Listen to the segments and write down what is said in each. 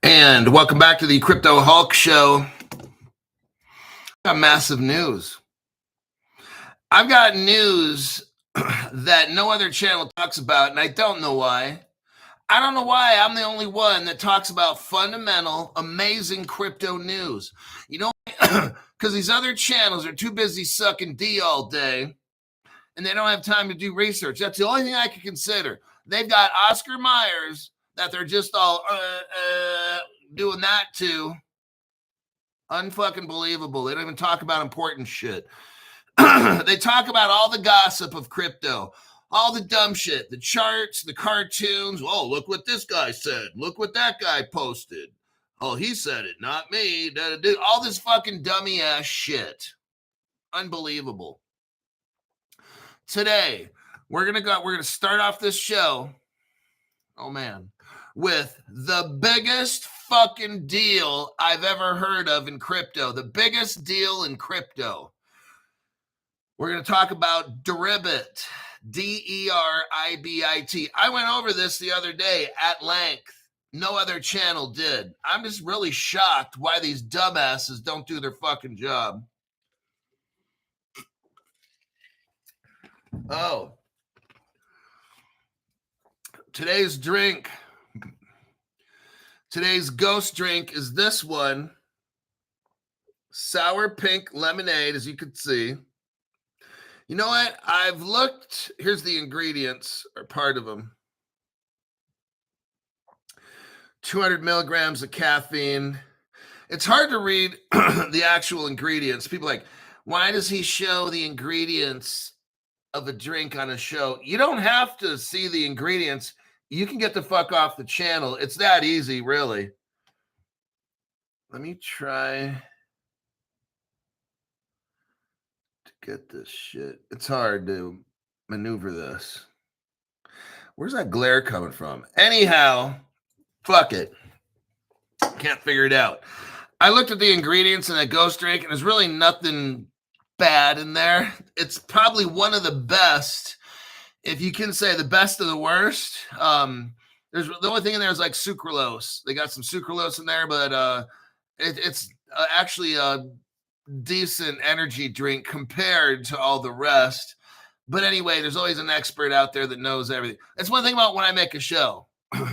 And welcome back to the Crypto Hulk Show. Got massive news. I've got news that no other channel talks about, and I don't know why. I don't know why I'm the only one that talks about fundamental, amazing crypto news. You know, because these other channels are too busy sucking D all day, and they don't have time to do research. That's the only thing I can consider. They've got Oscar Myers that they're just all doing that to. Unfucking believable. They don't even talk about important shit. They talk about all the gossip of crypto, all the dumb shit, the charts, the cartoons. Oh, look what this guy said. Look what that guy posted. Oh, he said it, not me. All this fucking dummy ass shit. Unbelievable. Today, we're gonna start off this show. Oh man, with the biggest fucking deal I've ever heard of in crypto. The biggest deal in crypto. We're going to talk about Deribit, Deribit. I went over this the other day at length. No other channel did. I'm just really shocked why these dumbasses don't do their fucking job. Oh. Today's ghost drink is this one. Sour pink lemonade, as you can see. You know what? I've looked. Here's the ingredients, or part of them. 200 milligrams of caffeine. It's hard to read the actual ingredients. People are like, why does he show the ingredients of a drink on a show? You don't have to see the ingredients. You can get the fuck off the channel. It's that easy, really. Let me try to get this shit. It's hard to maneuver this. Where's that glare coming from? Anyhow, fuck it. Can't figure it out. I looked at the ingredients in that ghost drink, and there's really nothing bad in there. It's probably one of the best, if you can say the best of the worst. There's the only thing in there is like sucralose. They got some sucralose in there, but it's actually a decent energy drink compared to all the rest. But anyway, there's always an expert out there that knows everything. That's one thing about when I make a show.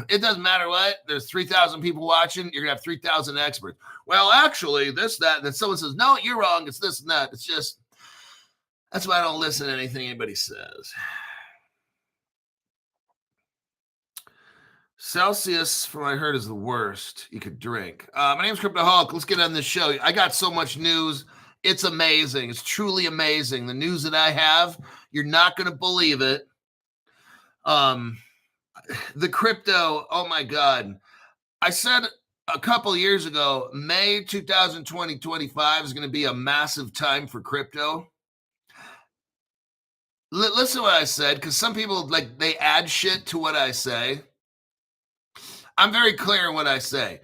It doesn't matter what. There's 3,000 people watching. You're going to have 3,000 experts. Well, actually, this, that, and then someone says, no, you're wrong. It's this and that. It's just, that's why I don't listen to anything anybody says. Celsius, from what I heard, is the worst you could drink. My name is Crypto Hulk. Let's get on this show. I got so much news. It's amazing. It's truly amazing. The news that I have, you're not going to believe it. The crypto, oh my God. I said a couple years ago, May 2020-25 is going to be a massive time for crypto. Listen to what I said, because some people, like, they add shit to what I say. I'm very clear in what I say.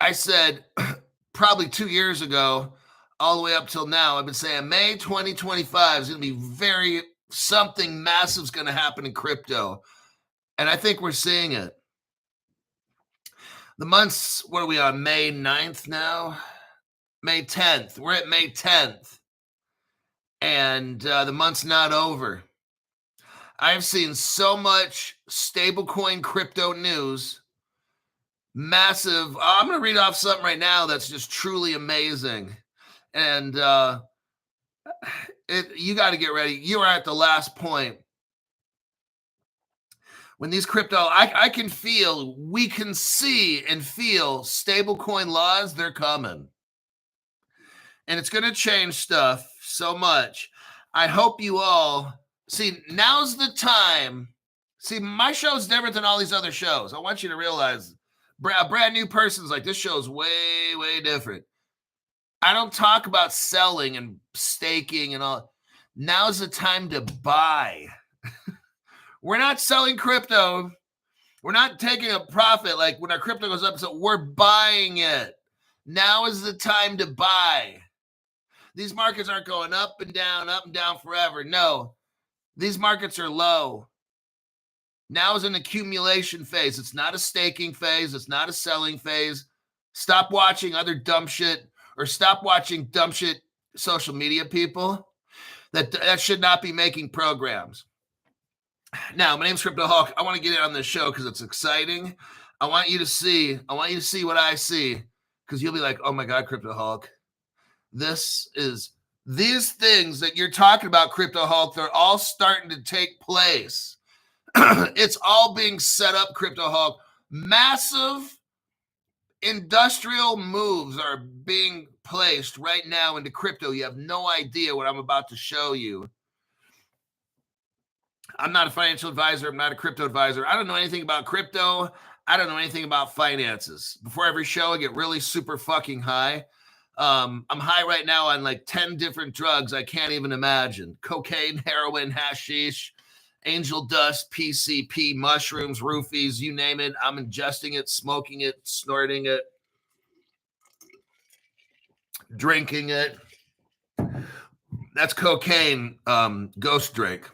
I said probably 2 years ago, all the way up till now, I've been saying May 2025 is going to be something massive is going to happen in crypto. And I think we're seeing it. The months, what are we on, May 9th now? May 10th. We're at May 10th. And the month's not over. I've seen so much stablecoin crypto news. Massive. I'm going to read off something right now that's just truly amazing. And you got to get ready. You are at the last point. When these crypto, I can feel, we can see and feel stablecoin laws, they're coming. And it's going to change stuff so much. I hope you all, see, now's the time. See, my show's different than all these other shows. I want you to realize, a brand new person's like, this show's way, way different. I don't talk about selling and staking and all. Now's the time to buy. We're not selling crypto. We're not taking a profit like when our crypto goes up. So we're buying it. Now is the time to buy. These markets aren't going up and down forever. No, these markets are low. Now is an accumulation phase. It's not a staking phase. It's not a selling phase. Stop watching other dumb shit, or stop watching dumb shit social media people that should not be making programs. Now, my name's Crypto Hulk. I want to get in on this show because it's exciting. I want you to see what I see, because you'll be like, oh my God, Crypto Hulk. These things that you're talking about, Crypto Hulk, they're all starting to take place. It's all being set up, Crypto Hulk. Massive industrial moves are being placed right now into crypto. You have no idea what I'm about to show you. I'm not a financial advisor. I'm not a crypto advisor. I don't know anything about crypto. I don't know anything about finances. Before every show, I get really super fucking high. I'm high right now on like 10 different drugs I can't even imagine. Cocaine, heroin, hashish, angel dust, PCP, mushrooms, roofies, you name it. I'm ingesting it, smoking it, snorting it, drinking it. That's cocaine, ghost drink.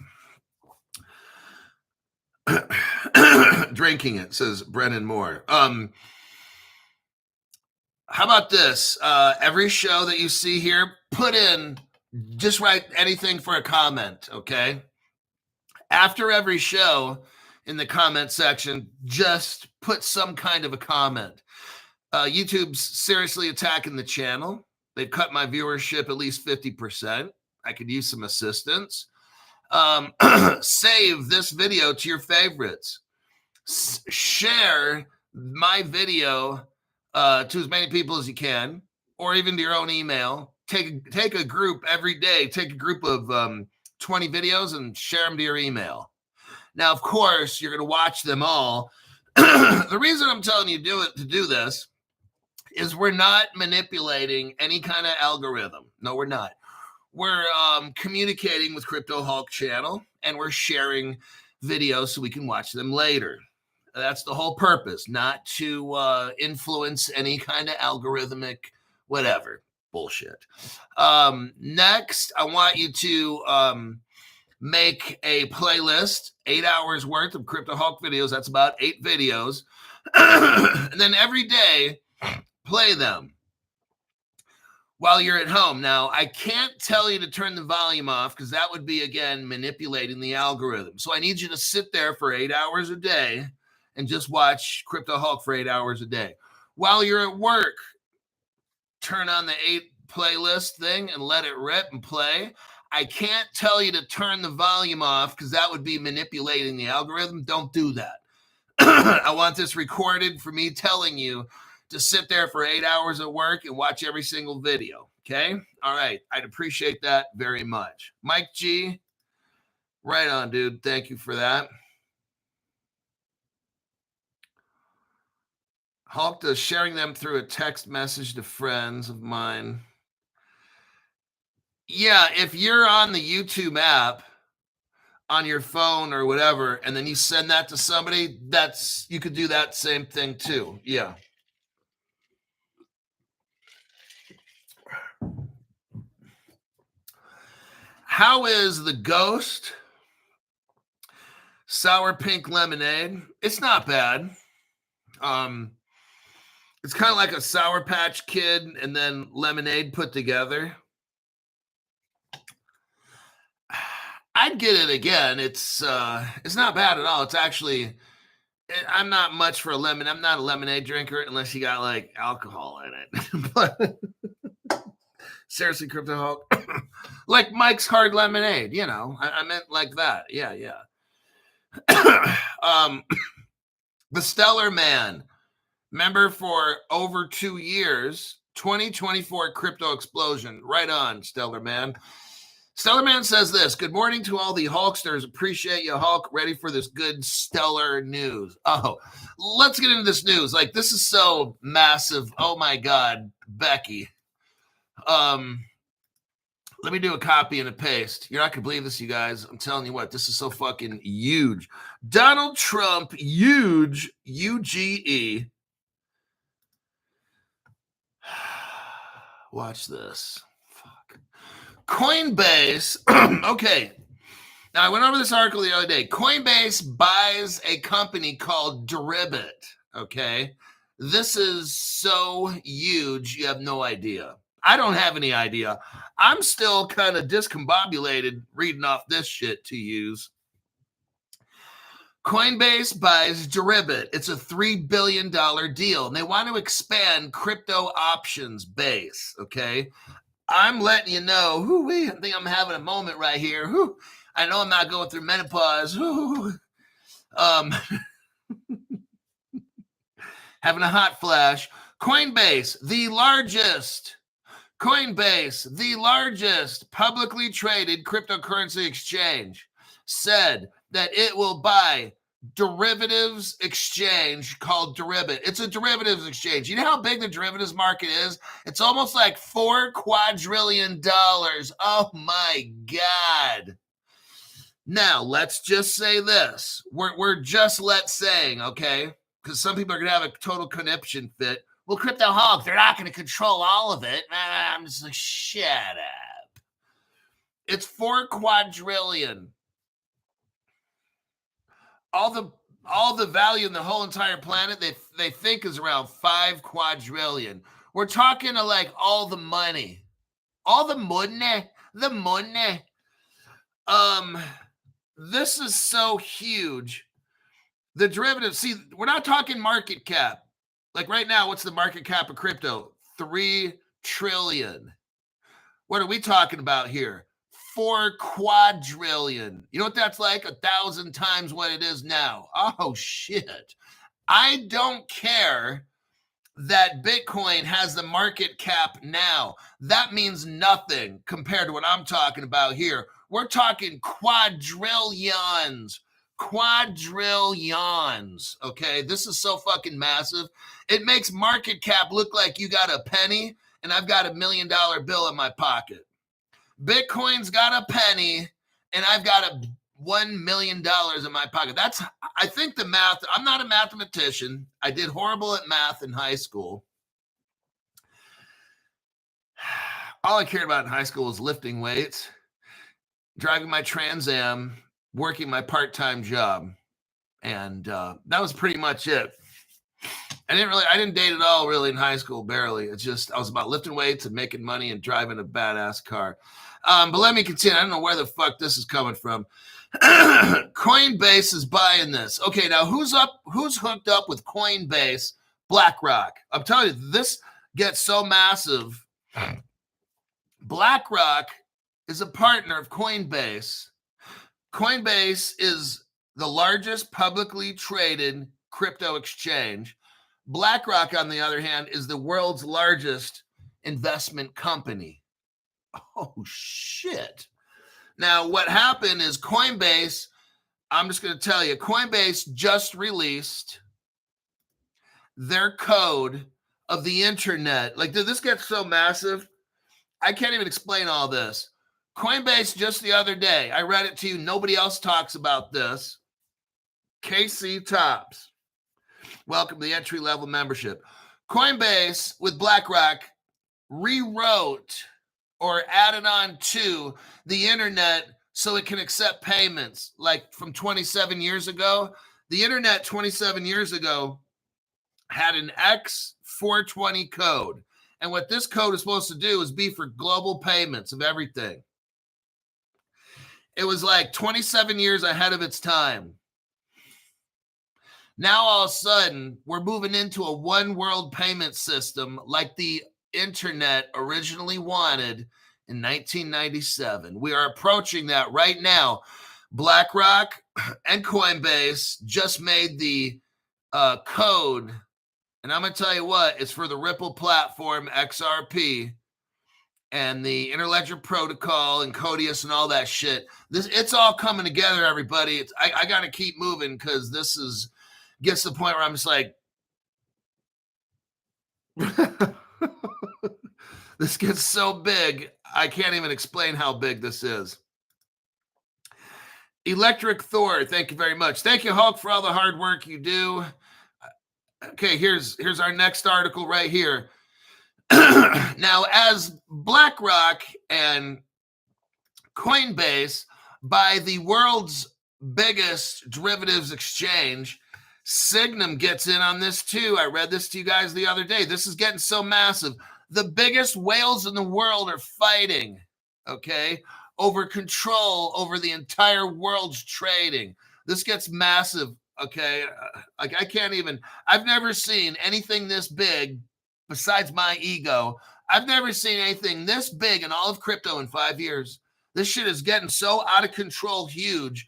Drinking it, says Brennan Moore. How about this? Every show that you see here, just write anything for a comment, okay? After every show, in the comment section, just put some kind of a comment. YouTube's seriously attacking the channel. They've cut my viewership at least 50%. I could use some assistance. Save this video to your favorites. Share my video to as many people as you can, or even to your own email. Take a group every day. Take a group of 20 videos and share them to your email. Now, of course, you're going to watch them all. The reason I'm telling you to do this is we're not manipulating any kind of algorithm. No, we're not. We're communicating with Crypto Hulk channel, and we're sharing videos so we can watch them later. That's the whole purpose, not to influence any kind of algorithmic whatever bullshit. Next, I want you to make a playlist, 8 hours worth of Crypto Hulk videos. That's about 8 videos. And then every day, play them while you're at home. Now, I can't tell you to turn the volume off, because that would be, again, manipulating the algorithm. So I need you to sit there for 8 hours a day and just watch Crypto Hulk for 8 hours a day. While you're at work, turn on the 8 playlist thing and let it rip and play. I can't tell you to turn the volume off, because that would be manipulating the algorithm. Don't do that. I want this recorded for me telling you to sit there for 8 hours at work and watch every single video. Okay? All right. I'd appreciate that very much. Mike G, right on, dude. Thank you for that. Hulk does sharing them through a text message to friends of mine. Yeah, if you're on the YouTube app on your phone or whatever, and then you send that to somebody, you could do that same thing too. Yeah. How is the Ghost sour pink lemonade? It's not bad. It's kind of like a Sour Patch Kid and then lemonade put together. I'd get it again. It's not bad at all. It's actually, I'm not much for a lemon. I'm not a lemonade drinker unless you got like alcohol in it. But seriously, Crypto Hulk, like Mike's Hard Lemonade, you know, I meant like that. Yeah. The Stellar Man, member for over 2 years, 2024 crypto explosion. Right on, Stellar Man. Stellar Man says this: good morning to all the Hulksters. Appreciate you, Hulk. Ready for this good stellar news. Oh, let's get into this news. Like, this is so massive. Oh my God, Becky. Let me do a copy and a paste. You're not going to believe this, you guys. I'm telling you what, this is so fucking huge. Donald Trump, huge, UGE. Watch this. Fuck. Coinbase. Okay. Now, I went over this article the other day. Coinbase buys a company called Deribit, okay? This is so huge, you have no idea. I don't have any idea. I'm still kind of discombobulated reading off this shit to use. Coinbase buys Deribit. It's a $3 billion deal, and they want to expand crypto options base, okay? I'm letting you know, I think I'm having a moment right here. I know I'm not going through menopause. Having a hot flash. Coinbase, the largest publicly traded cryptocurrency exchange, said that it will buy derivatives exchange called Deribit. It's a derivatives exchange. You know how big the derivatives market is? It's almost like $4 quadrillion. Oh my God. Now, let's just say this. We're just saying, okay? Because some people are going to have a total conniption fit. Well, crypto hog, they're not going to control all of it. I'm just like, shut up. It's 4 quadrillion. All the value in the whole entire planet, they think is around 5 quadrillion. We're talking to like all the money. The money. This is so huge. The derivatives, see, we're not talking market cap. Like right now, what's the market cap of crypto? 3 trillion. What are we talking about here? 4 quadrillion. You know what that's like? 1,000 times what it is now. Oh, shit. I don't care that Bitcoin has the market cap now. That means nothing compared to what I'm talking about here. We're talking quadrillions. Okay, this is so fucking massive. It makes market cap look like you got a penny and I've got $1 million bill in my pocket. Bitcoin's got a penny and I've got $1 million in my pocket. I think the math, I'm not a mathematician. I did horrible at math in high school. All I cared about in high school was lifting weights, driving my Trans Am, working my part-time job. And that was pretty much it. I didn't date at all really in high school, barely. It's just, I was about lifting weights and making money and driving a badass car. But let me continue. I don't know where the fuck this is coming from. Coinbase is buying this. Okay, now who's hooked up with Coinbase? BlackRock. I'm telling you, this gets so massive. BlackRock is a partner of Coinbase. Coinbase is the largest publicly traded crypto exchange. BlackRock, on the other hand, is the world's largest investment company. Oh, shit. Now, what happened is Coinbase, I'm just going to tell you, Coinbase just released their code of the internet. Like, this gets so massive, I can't even explain all this. Coinbase just the other day, I read it to you. Nobody else talks about this. KC Tops. Welcome to the entry-level membership. Coinbase with BlackRock rewrote or added on to the internet so it can accept payments. Like from 27 years ago, the internet 27 years ago had an X420 code. And what this code is supposed to do is be for global payments of everything. It was like 27 years ahead of its time. Now, all of a sudden, we're moving into a one world payment system like the internet originally wanted in 1997. We are approaching that right now. BlackRock and Coinbase just made the code. And I'm going to tell you what, it's for the Ripple platform, XRP, and the Interledger Protocol and Codius and all that shit. It's all coming together, everybody. I got to keep moving because this gets to the point where I'm just like, this gets so big, I can't even explain how big this is. Electric Thor, thank you very much. Thank you, Hulk, for all the hard work you do. Okay, here's our next article right here. Now, as BlackRock and Coinbase by the world's biggest derivatives exchange. Sygnum gets in on this too. I read this to you guys the other day. This is getting so massive. The biggest whales in the world are fighting, okay, over control over the entire world's trading. This gets massive, okay? Like I can't even, I've never seen anything this big besides my ego. I've never seen anything this big in all of crypto in 5 years. This shit is getting so out of control, huge.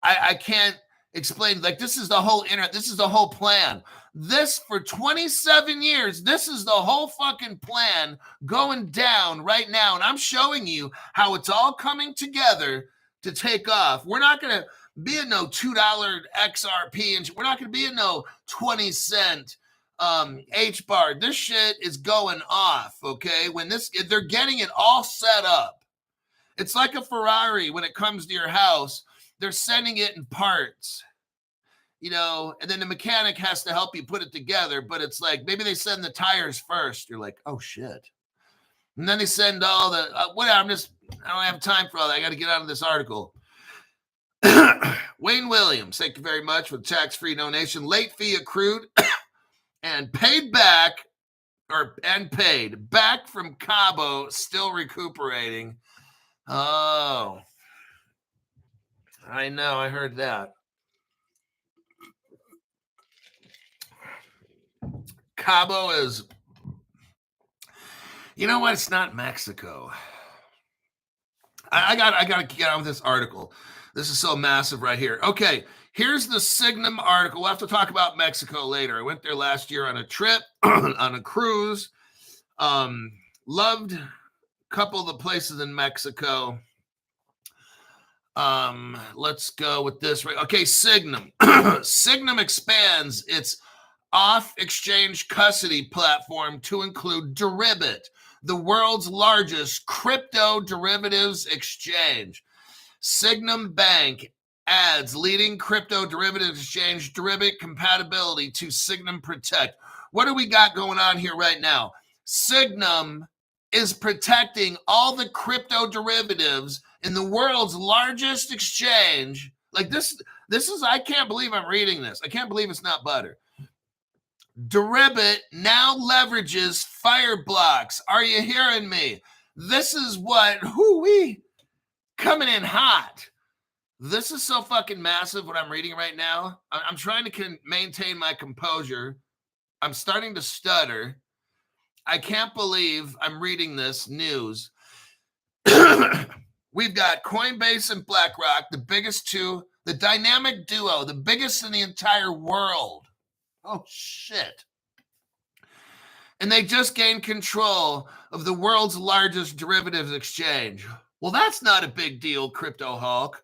I can't explain. Like, this is the whole internet. This is the whole plan. This, for 27 years, this is the whole fucking plan going down right now. And I'm showing you how it's all coming together to take off. We're not going to be in no $2 XRP, and we're not going to be in no 20-cent HBAR. This shit is going off, okay? When they're getting it all set up. It's like a Ferrari when it comes to your house. They're sending it in parts, you know, and then the mechanic has to help you put it together. But it's like, maybe they send the tires first. You're like, oh shit. And then they send all the, whatever. I don't have time for all that. I got to get out of this article. Wayne Williams, thank you very much for the tax-free donation. Late fee accrued and paid back, and paid back from Cabo, still recuperating. Oh, I know. I heard that. Cabo is, you know what? It's not Mexico. I got to get on with this article. This is so massive right here. Okay, here's the Sygnum article. We'll have to talk about Mexico later. I went there last year on a trip, on a cruise. Loved a couple of the places in Mexico. Let's go with this. Okay, Sygnum. Sygnum expands its off-exchange custody platform to include Deribit, the world's largest crypto derivatives exchange. Sygnum Bank adds leading crypto derivatives exchange Deribit compatibility to Sygnum Protect. What do we got going on here right now? Sygnum is protecting all the crypto derivatives in the world's largest exchange. Like this is, I can't believe I'm reading this. I can't believe it's not butter. Deribit now leverages Fireblocks. Are you hearing me? This is what, coming in hot. This is so fucking massive what I'm reading right now. I'm trying to maintain my composure. I'm starting to stutter. I can't believe I'm reading this news. We've got Coinbase and BlackRock, the biggest two, the dynamic duo, the biggest in the entire world. Oh, shit. And they just gained control of the world's largest derivatives exchange. Well, that's not a big deal, Crypto Hulk.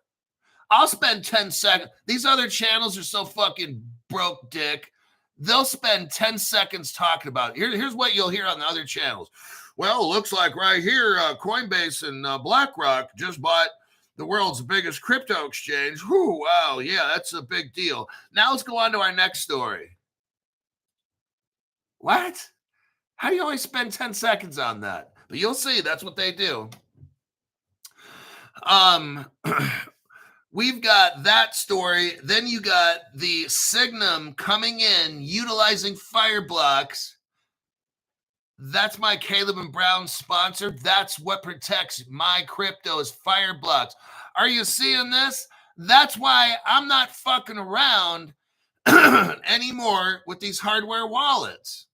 I'll spend 10 seconds. These other channels are so fucking broke dick. They'll spend 10 seconds talking about it. Here's what you'll hear on the other channels. Well, it looks like right here, Coinbase and BlackRock just bought the world's biggest crypto exchange. Whew, wow, yeah, that's a big deal. Now let's go on to our next story. What? How do you only spend 10 seconds on that? But you'll see, that's what they do. We've got that story. Then you got the Sygnum coming in, utilizing Fireblocks. That's my Caleb and Brown sponsor. That's what protects my crypto is Fireblocks. Are you seeing this? That's why I'm not fucking around anymore with these hardware wallets.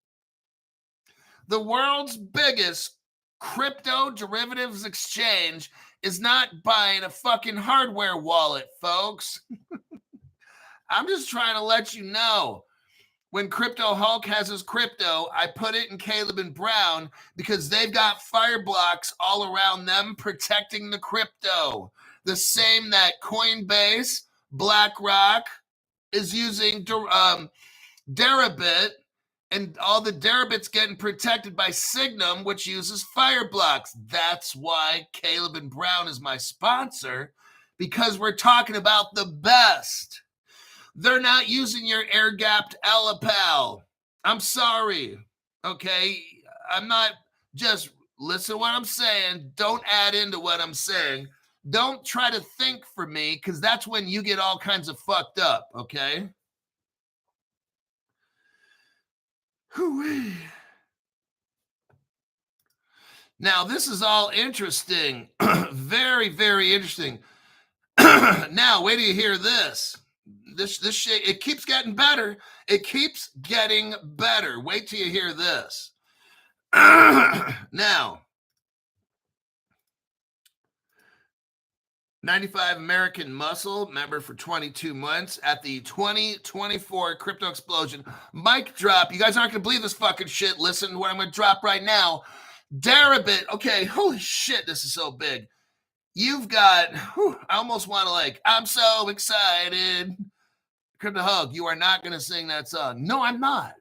The world's biggest crypto derivatives exchange is not buying a fucking hardware wallet, folks. I'm just trying to let you know. When Crypto Hulk has his crypto, I put it in Caleb and Brown because they've got Fireblocks all around them protecting the crypto. The same that Coinbase, BlackRock is using Deribit, and all the Deribit's getting protected by Sygnum, which uses Fireblocks. That's why Caleb and Brown is my sponsor, because we're talking about the best. They're not using your air-gapped Alapal. I'm sorry, okay? I'm not just, listen to what I'm saying. Don't add into what I'm saying. Don't try to think for me, because that's when you get all kinds of fucked up, okay? Hoo-wee. Now, this is all interesting. Very, very interesting. Now, wait till you hear this. This shit, it keeps getting better. It keeps getting better. Wait till you hear this. Now, 95 American Muscle, member for 22 months at the 2024 crypto explosion. Mic drop. You guys aren't going to believe this fucking shit. Listen to what I'm going to drop right now. Deribit. Okay, holy shit, this is so big. You've got, I almost want to I'm so excited. Crypto Hulk, you are not going to sing that song. No, I'm not.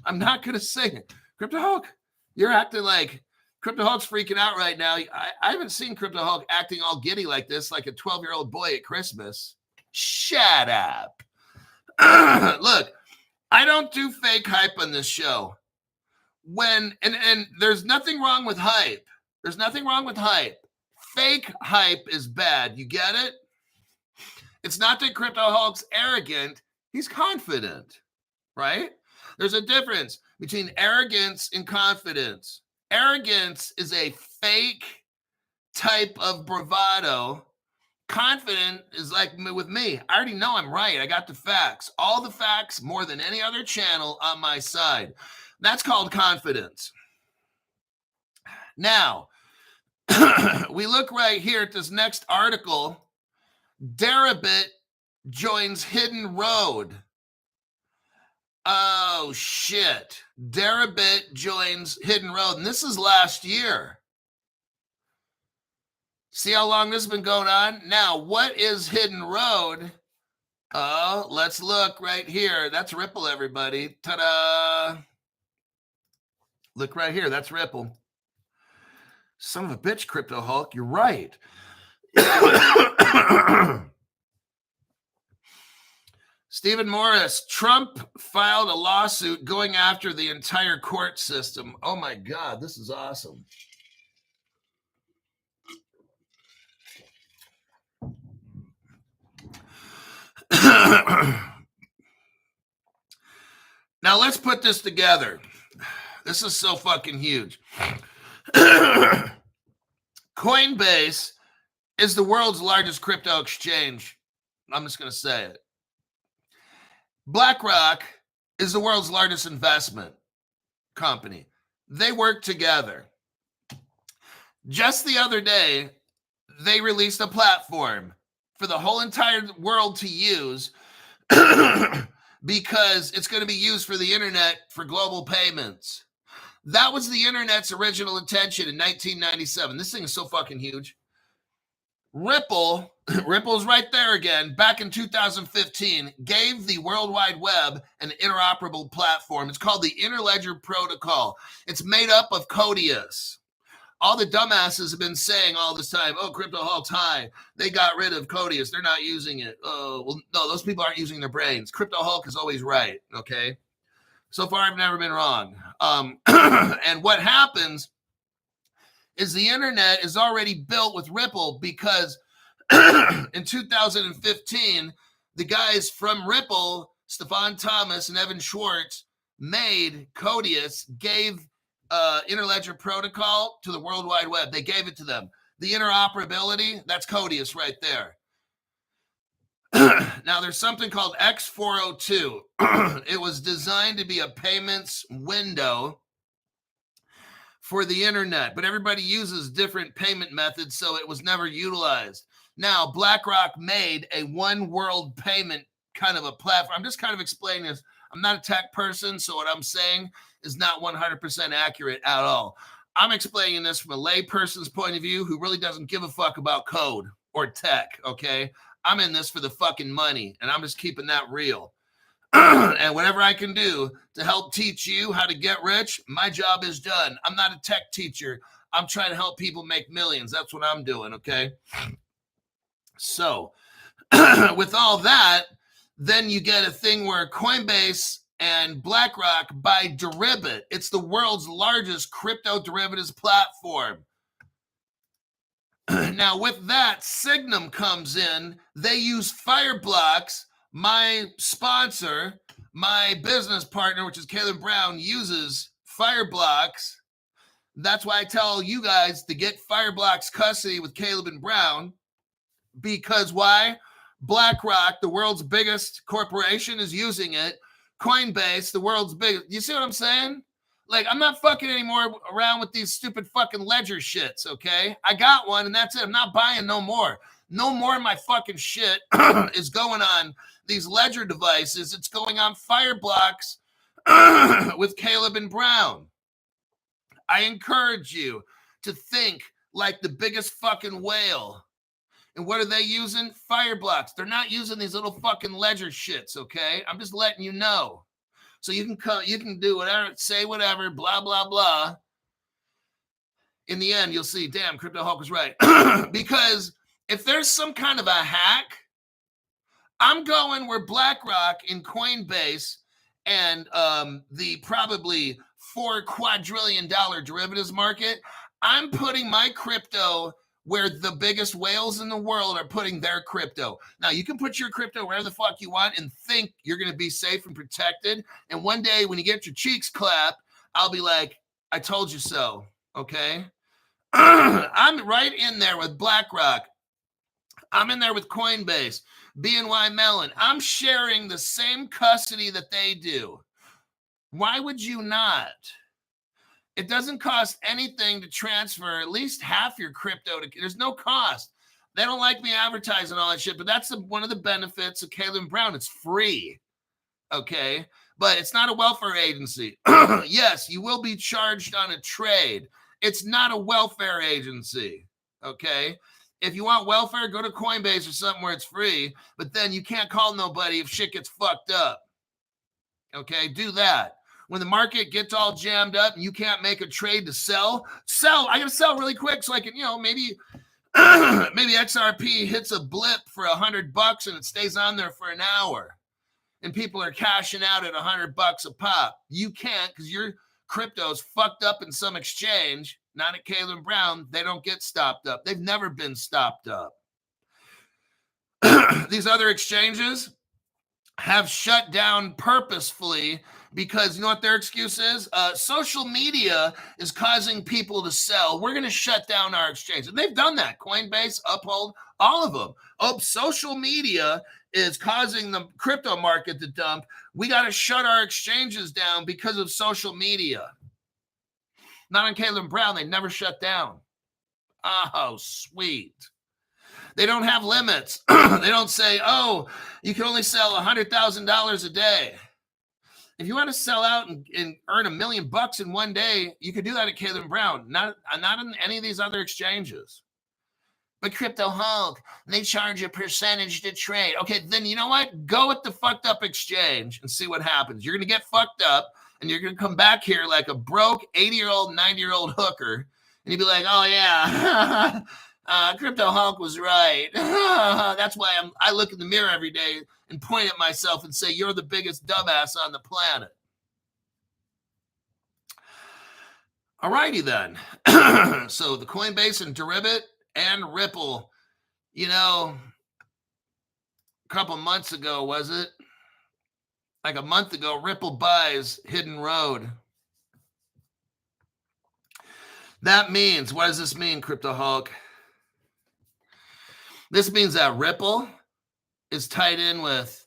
I'm not going to sing it. Crypto Hulk, you're acting like Crypto Hulk's freaking out right now. I haven't seen Crypto Hulk acting all giddy like this, like a 12-year-old boy at Christmas. Shut up. Look, I don't do fake hype on this show. And there's nothing wrong with hype. There's nothing wrong with hype. Fake hype is bad. You get it? It's not that Crypto Hulk's arrogant. He's confident, right? There's a difference between arrogance and confidence. Arrogance is a fake type of bravado. Confident is like with me. I already know I'm right. I got the facts. All the facts, more than any other channel on my side. That's called confidence. Now, we look right here at this next article. Deribit joins Hidden Road. Oh, shit. Deribit joins Hidden Road. And this is last year. See how long this has been going on? Now, what is Hidden Road? Oh, let's look right here. That's Ripple, everybody. Ta-da. Look right here. That's Ripple. Son of a bitch, Crypto Hulk. You're right. Stephen Morris, Trump filed a lawsuit going after the entire court system. Oh my God, this is awesome. Now let's put this together. This is so fucking huge. Coinbase is the world's largest crypto exchange. I'm just going to say it. BlackRock is the world's largest investment company. They work together. Just the other day, they released a platform for the whole entire world to use because it's going to be used for the internet for global payments. That was the internet's original intention in 1997. This thing is so fucking huge. Ripple's right there again, back in 2015, gave the World Wide Web an interoperable platform. It's called the Interledger Protocol. It's made up of Codius. All the dumbasses have been saying all this time, oh, Crypto Hulk's high. They got rid of Codius. They're not using it. Oh, well, no, those people aren't using their brains. Crypto Hulk is always right, okay? So far, I've never been wrong. And what happens is the internet is already built with Ripple because in 2015, the guys from Ripple, Stefan Thomas and Evan Schwartz, made Codius, gave Interledger Protocol to the World Wide Web. They gave it to them. The interoperability, that's Codius right there. Now, there's something called X402. It was designed to be a payments window for the internet, but everybody uses different payment methods, so it was never utilized. Now, BlackRock made a one world payment kind of a platform. I'm just kind of explaining this. I'm not a tech person, so what I'm saying is not 100% accurate at all. I'm explaining this from a lay person's point of view who really doesn't give a fuck about code or tech, okay? I'm in this for the fucking money, and I'm just keeping that real. And whatever I can do to help teach you how to get rich, my job is done. I'm not a tech teacher. I'm trying to help people make millions. That's what I'm doing, okay? So, with all that, then you get a thing where Coinbase and BlackRock buy Deribit. It's the world's largest crypto derivatives platform. Now, with that, Signum comes in. They use Fireblocks. My sponsor, my business partner, which is Caleb Brown, uses Fireblocks. That's why I tell you guys to get Fireblocks custody with Caleb and Brown. Because why? BlackRock, the world's biggest corporation, is using it. Coinbase, the world's biggest. You see what I'm saying? Like, I'm not fucking anymore around with these stupid fucking ledger shits, okay? I got one, and that's it. I'm not buying no more. No more of my fucking shit is going on these ledger devices. It's going on Fireblocks with Caleb and Brown. I encourage you to think like the biggest fucking whale. And what are they using? Fireblocks. They're not using these little fucking ledger shits, okay? I'm just letting you know. So you can do whatever, say whatever, blah, blah, blah. In the end, you'll see, damn, Crypto Hulk was right. Because if there's some kind of a hack, I'm going where BlackRock and Coinbase and the probably $4 quadrillion derivatives market, I'm putting my crypto where the biggest whales in the world are putting their crypto. Now, you can put your crypto wherever the fuck you want and think you're going to be safe and protected. And one day when you get your cheeks clapped, I'll be like, I told you so, okay? I'm right in there with BlackRock. I'm in there with Coinbase, BNY Mellon. I'm sharing the same custody that they do. Why would you not? It doesn't cost anything to transfer at least half your crypto. There's no cost. They don't like me advertising all that shit, but that's one of the benefits of Caleb Brown. It's free, okay? But it's not a welfare agency. Yes, you will be charged on a trade. It's not a welfare agency, okay? If you want welfare, go to Coinbase or something where it's free, but then you can't call nobody if shit gets fucked up, okay? Do that. When the market gets all jammed up and you can't make a trade to sell. I got to sell really quick so I can, maybe XRP hits a blip for $100 and it stays on there for an hour and people are cashing out at $100 a pop. You can't because your crypto's fucked up in some exchange, not at Caleb Brown. They don't get stopped up. They've never been stopped up. These other exchanges have shut down purposefully because you know what their excuse is? Social media is causing people to sell. We're going to shut down our exchange. And they've done that. Coinbase, Uphold, all of them. Oh, social media is causing the crypto market to dump. We got to shut our exchanges down because of social media. Not on Caleb Brown. They never shut down. Oh, sweet. They don't have limits. They don't say, oh, you can only sell $100,000 a day. If you want to sell out and earn $1 million in one day, you could do that at Caleb Brown, not on any of these other exchanges. But Crypto Hulk, they charge a percentage to trade. Okay, then you know what? Go with the fucked up exchange and see what happens. You're going to get fucked up, and you're going to come back here like a broke 80-year-old, 90-year-old hooker, and you'll be like, oh, yeah, Crypto Hulk was right. That's why I look in the mirror every day and point at myself and say, you're the biggest dumbass on the planet. All righty then. So the Coinbase and Deribit and Ripple, a couple months ago, was it? Like a month ago, Ripple buys Hidden Road. That means, what does this mean, Crypto Hulk? This means that Ripple is tied in with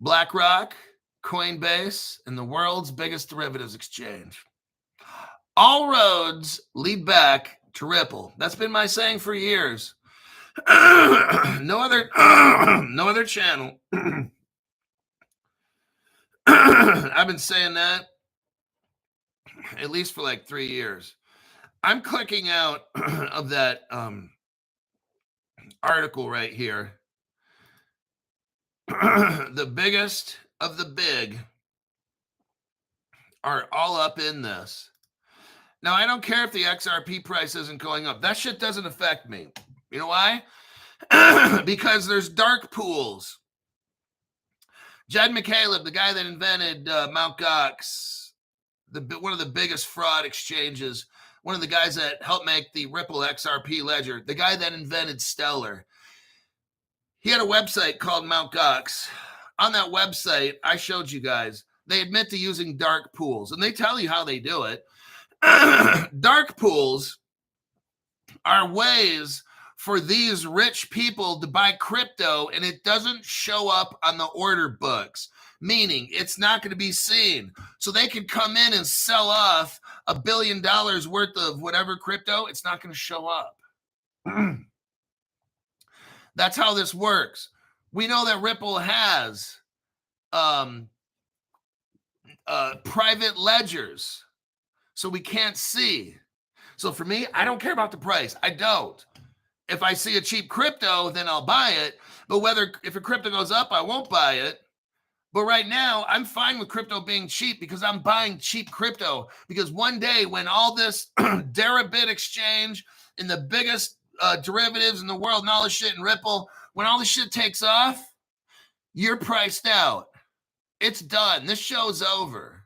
BlackRock, Coinbase, and the world's biggest derivatives exchange. All roads lead back to Ripple. That's been my saying for years. No other channel. I've been saying that at least for like 3 years. I'm clicking out of that article right here. The biggest of the big are all up in this. Now, I don't care if the XRP price isn't going up. That shit doesn't affect me. You know why? Because there's dark pools. Jed McCaleb, the guy that invented Mt. Gox, one of the biggest fraud exchanges, one of the guys that helped make the Ripple XRP ledger, the guy that invented Stellar. He had a website called Mt. Gox. On that website, I showed you guys, they admit to using dark pools, and they tell you how they do it. Dark pools are ways for these rich people to buy crypto, and it doesn't show up on the order books, meaning it's not going to be seen. So they can come in and sell off $1 billion worth of whatever crypto. It's not going to show up. That's how this works. We know that Ripple has private ledgers, so we can't see. So for me, I don't care about the price. I don't. If I see a cheap crypto, then I'll buy it. But if a crypto goes up, I won't buy it. But right now, I'm fine with crypto being cheap because I'm buying cheap crypto. Because one day when all this Deribit exchange and the biggest derivatives in the world and all this shit in Ripple, when all this shit takes off, you're priced out. It's done. This show's over.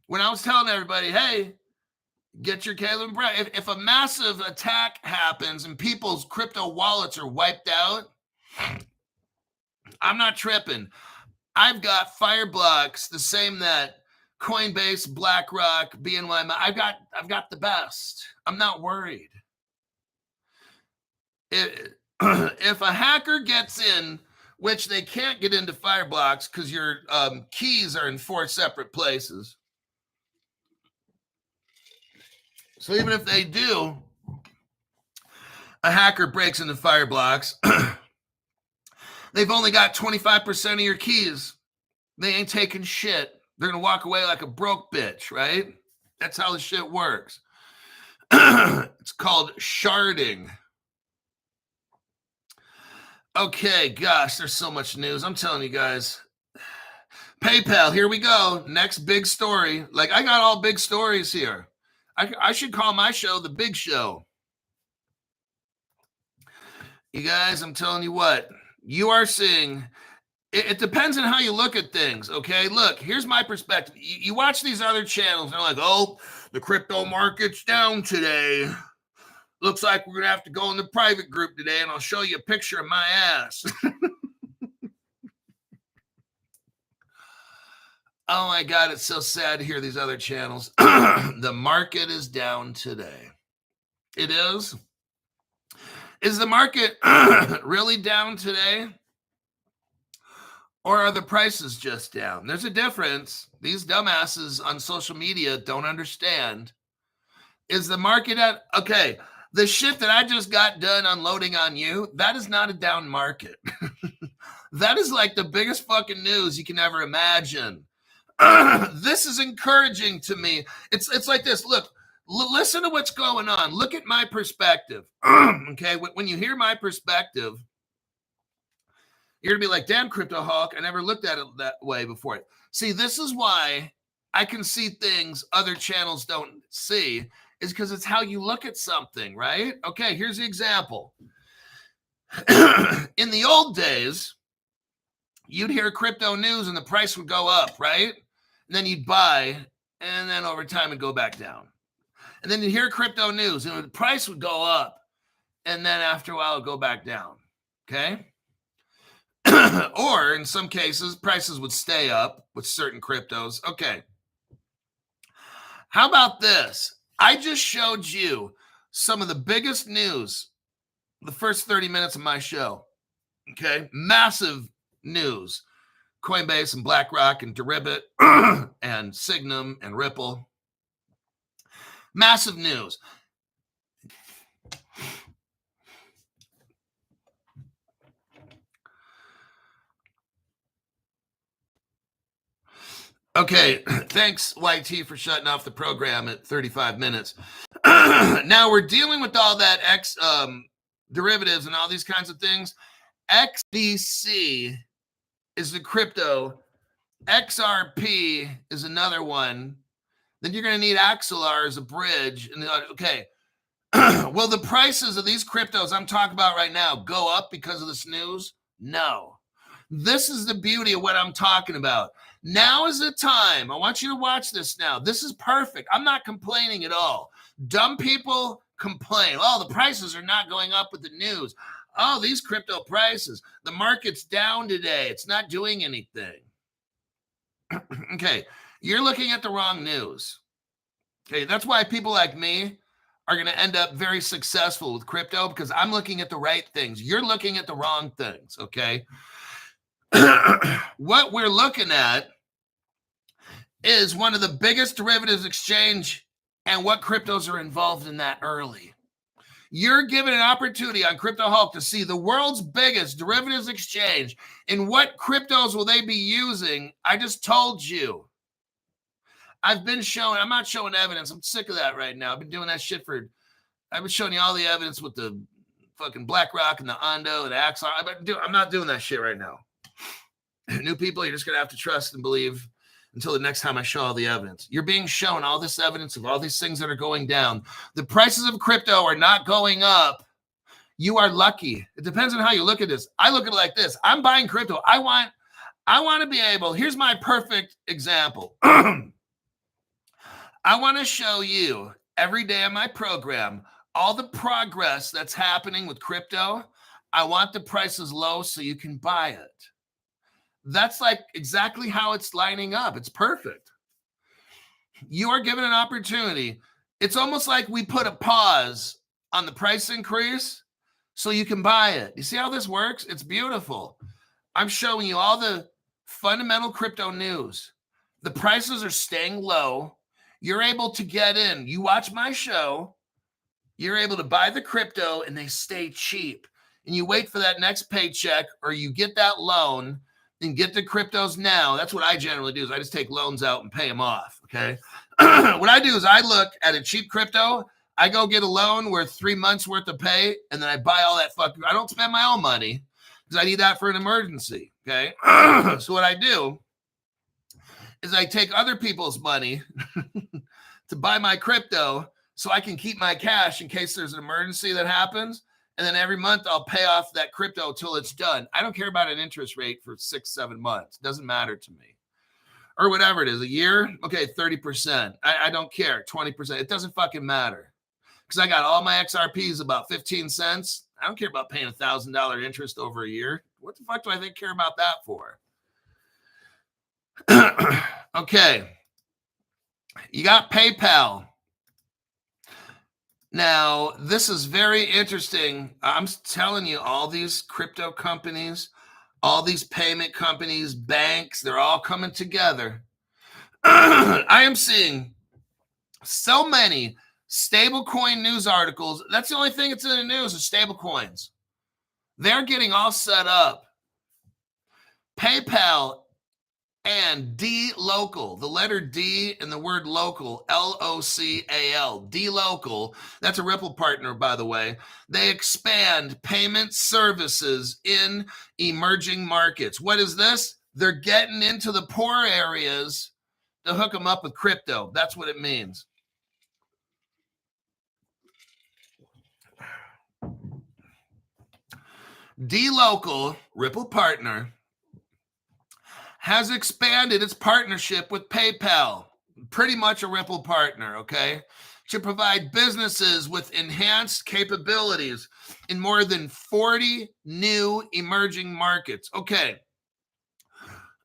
When I was telling everybody, hey, get your Caleb Brett. If a massive attack happens and people's crypto wallets are wiped out, I'm not tripping. I've got Fireblocks, the same that Coinbase, BlackRock, BNY. I've got the best. I'm not worried. If a hacker gets in, which they can't get into Fireblocks because your keys are in 4 separate places. So even if they do, a hacker breaks into Fireblocks, they've only got 25% of your keys. They ain't taking shit. They're going to walk away like a broke bitch, right? That's how the shit works. It's called sharding. Okay, gosh, there's so much news. I'm telling you guys. PayPal, here we go. Next big story. Like, I got all big stories here. I should call my show The Big Show. You guys, I'm telling you what. You are seeing, it depends on how you look at things, okay? Look, here's my perspective. You watch these other channels, and they're like, oh, the crypto market's down today. Looks like we're going to have to go in the private group today, and I'll show you a picture of my ass. Oh, my God, it's so sad to hear these other channels. The market is down today. It is? Is the market really down today? Or are the prices just down? There's a difference. These dumbasses on social media don't understand. Is the market at... Okay, the shit that I just got done unloading on you, that is not a down market. That is like the biggest fucking news you can ever imagine. This is encouraging to me. It's like this. Look, listen to what's going on. Look at my perspective. Okay, when you hear my perspective, you're going to be like, damn, Crypto Hawk, I never looked at it that way before. See, this is why I can see things other channels don't see, is because it's how you look at something, right? Okay, here's the example. In the old days, you'd hear crypto news and the price would go up, right? And then you'd buy, and then over time it'd go back down. And then you'd hear crypto news and the price would go up, and then after a while it'd go back down, okay? Or in some cases, prices would stay up with certain cryptos. Okay. How about this? I just showed you some of the biggest news the first 30 minutes of my show, okay? Massive news. Coinbase and BlackRock and Deribit and Signum and Ripple. Massive news. Okay, thanks, YT, for shutting off the program at 35 minutes. Now we're dealing with all that derivatives and all these kinds of things. XDC is the crypto. XRP is another one. Then you're going to need Axelar as a bridge. And okay, will the prices of these cryptos I'm talking about right now go up because of this news? No. This is the beauty of what I'm talking about. Now is the time. I want you to watch this now. This is perfect. I'm not complaining at all. Dumb people complain. Oh, the prices are not going up with the news. Oh, these crypto prices. The market's down today. It's not doing anything. Okay, you're looking at the wrong news. Okay, that's why people like me are going to end up very successful with crypto, because I'm looking at the right things. You're looking at the wrong things, okay? What we're looking at is one of the biggest derivatives exchange, and what cryptos are involved in that early. You're given an opportunity on Crypto Hulk to see the world's biggest derivatives exchange, and what cryptos will they be using? I just told you. I've been showing, I'm not showing evidence. I'm sick of that right now. I've been doing that shit I've been showing you all the evidence with the fucking BlackRock and the Ondo and the Axon. I'm not doing that shit right now. New people, you're just going to have to trust and believe until the next time I show all the evidence. You're being shown all this evidence of all these things that are going down. The prices of crypto are not going up. You are lucky. It depends on how you look at this. I look at it like this. I'm buying crypto. I want to be able, here's my perfect example. I want to show you every day on my program all the progress that's happening with crypto. I want the prices low so you can buy it. That's like exactly how it's lining up. It's perfect. You are given an opportunity. It's almost like we put a pause on the price increase so you can buy it. You see how this works? It's beautiful. I'm showing you all the fundamental crypto news. The prices are staying low. You're able to get in. You watch my show. You're able to buy the crypto and they stay cheap. And you wait for that next paycheck, or you get that loan and get the cryptos now. That's what I generally do, is I just take loans out and pay them off, okay? What I do is I look at a cheap crypto. I go get a loan worth 3 months worth of pay, and then I buy all that fucking, I don't spend my own money because I need that for an emergency, okay? So what I do is I take other people's money to buy my crypto so I can keep my cash in case there's an emergency that happens. And then every month I'll pay off that crypto till it's done. I don't care about an interest rate for 6-7 months. It doesn't matter to me. Or whatever it is, a year, okay, 30%. I don't care, 20%. It doesn't fucking matter. Because I got all my XRPs about 15 cents. I don't care about paying $1,000 interest over a year. What the fuck do I care about that for? Okay. You got PayPal. Now, this is very interesting. I'm telling you, all these crypto companies, all these payment companies, banks, they're all coming together. I am seeing so many stablecoin news articles. That's the only thing that's in the news is stablecoins. They're getting all set up. PayPal and D local, the letter D and the word local, Local, D local. That's a Ripple partner, by the way. They expand payment services in emerging markets. What is this? They're getting into the poor areas to hook them up with crypto. That's what it means. D local, Ripple partner, has expanded its partnership with PayPal, pretty much a Ripple partner, okay, to provide businesses with enhanced capabilities in more than 40 new emerging markets. Okay.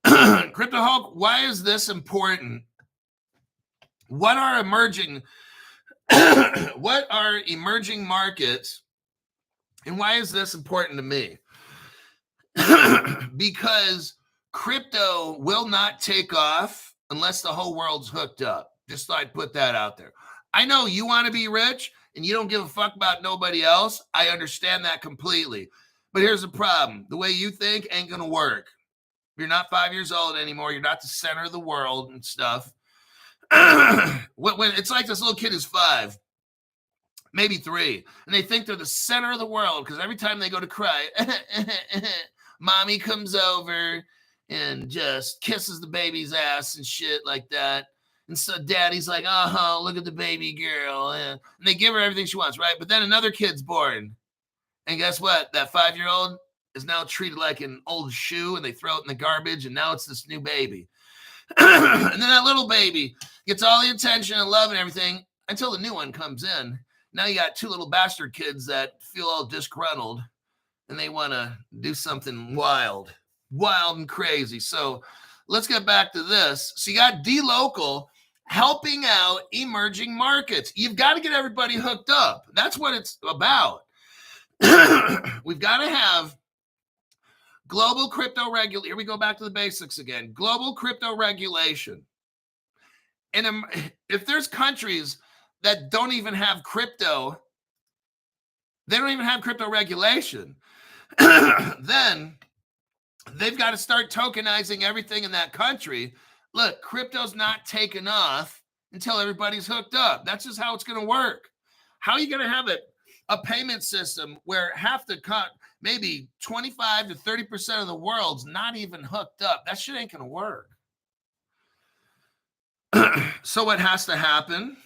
Crypto Hulk, why is this important? What are emerging markets, and why is this important to me? Because crypto will not take off unless the whole world's hooked up. Just thought I'd put that out there. I know you want to be rich and you don't give a fuck about nobody else. I understand that completely. But here's the problem. The way you think ain't going to work. You're not 5 years old anymore. You're not the center of the world and stuff. When it's like this little kid is 5, maybe 3, and they think they're the center of the world because every time they go to cry, mommy comes over and just kisses the baby's ass and shit like that. And so daddy's like, oh, look at the baby girl. And they give her everything she wants, right? But then another kid's born. And guess what? That 5-year-old is now treated like an old shoe, and they throw it in the garbage, and now it's this new baby. And then that little baby gets all the attention and love and everything until the new one comes in. Now you got two little bastard kids that feel all disgruntled and they want to do something wild and crazy. So let's get back to this. So you got D-Local helping out emerging markets. You've got to get everybody hooked up. That's what it's about. We've got to have global crypto regulation. Here we go back to the basics again. Global crypto regulation. And if there's countries that don't even have crypto, they don't even have crypto regulation, then they've got to start tokenizing everything in that country. Look, crypto's not taken off until everybody's hooked up. That's just how it's going to work. How are you going to have a payment system where half the maybe 25 to 30% of the world's not even hooked up? That shit ain't going to work. So what has to happen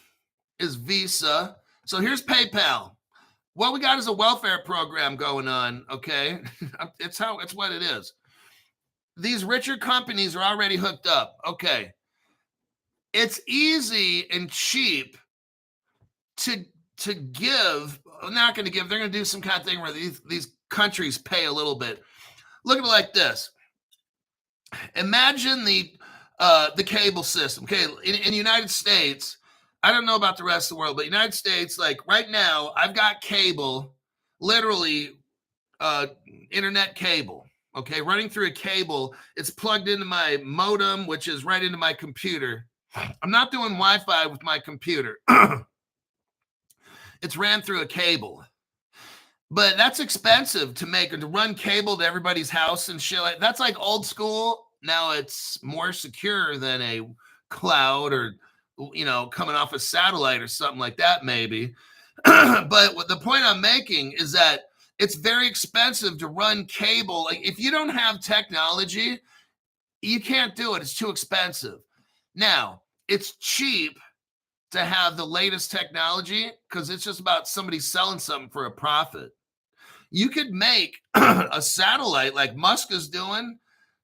is Visa. So here's PayPal. What we got is a welfare program going on, okay? It's what it is. These richer companies are already hooked up. Okay. It's easy and cheap to give. I'm not going to give. They're going to do some kind of thing where these countries pay a little bit. Look at it like this. Imagine the cable system. Okay, in the United States, I don't know about the rest of the world, but United States, like right now, I've got cable, literally internet cable. Okay, running through a cable. It's plugged into my modem, which is right into my computer. I'm not doing Wi-Fi with my computer. It's ran through a cable. But that's expensive to make, or to run cable to everybody's house and shit. That's like old school. Now it's more secure than a cloud or, coming off a satellite or something like that, maybe. But what the point I'm making is that it's very expensive to run cable. Like if you don't have technology, you can't do it. It's too expensive. Now, it's cheap to have the latest technology because it's just about somebody selling something for a profit. You could make a satellite like Musk is doing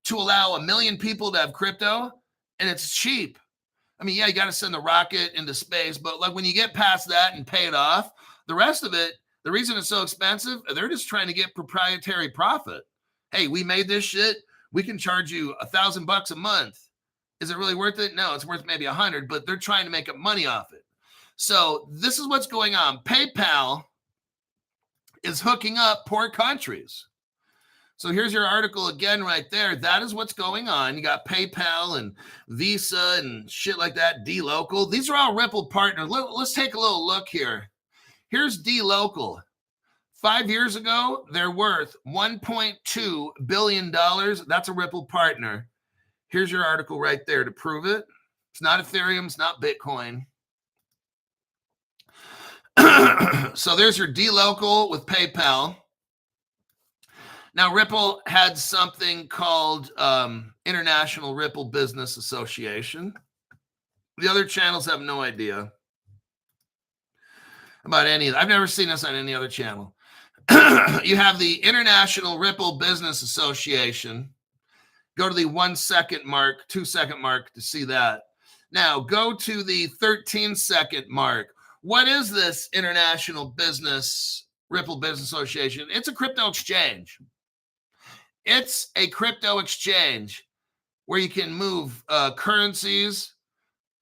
to allow 1 million people to have crypto, and it's cheap. I mean, yeah, you got to send the rocket into space, but like when you get past that and pay it off, the rest of it, the reason it's so expensive, they're just trying to get proprietary profit. Hey, we made this shit. We can charge you $1,000 a month. Is it really worth it? No, it's worth maybe 100, but they're trying to make up money off it. So this is what's going on. PayPal is hooking up poor countries. So here's your article again right there. That is what's going on. You got PayPal and Visa and shit like that, D-Local. These are all Ripple partners. Let's take a little look here. Here's D-Local. 5 years ago, they're worth $1.2 billion. That's a Ripple partner. Here's your article right there to prove it. It's not Ethereum. It's not Bitcoin. So there's your D-Local with PayPal. Now, Ripple had something called International Ripple Business Association. The other channels have no idea about any of that. I've never seen this on any other channel. You have the International Ripple Business Association. Go to the 1 second mark, 2 second mark to see that. Now, go to the 13 second mark. What is this International Ripple Business Association? It's a crypto exchange. It's a crypto exchange where you can move currencies,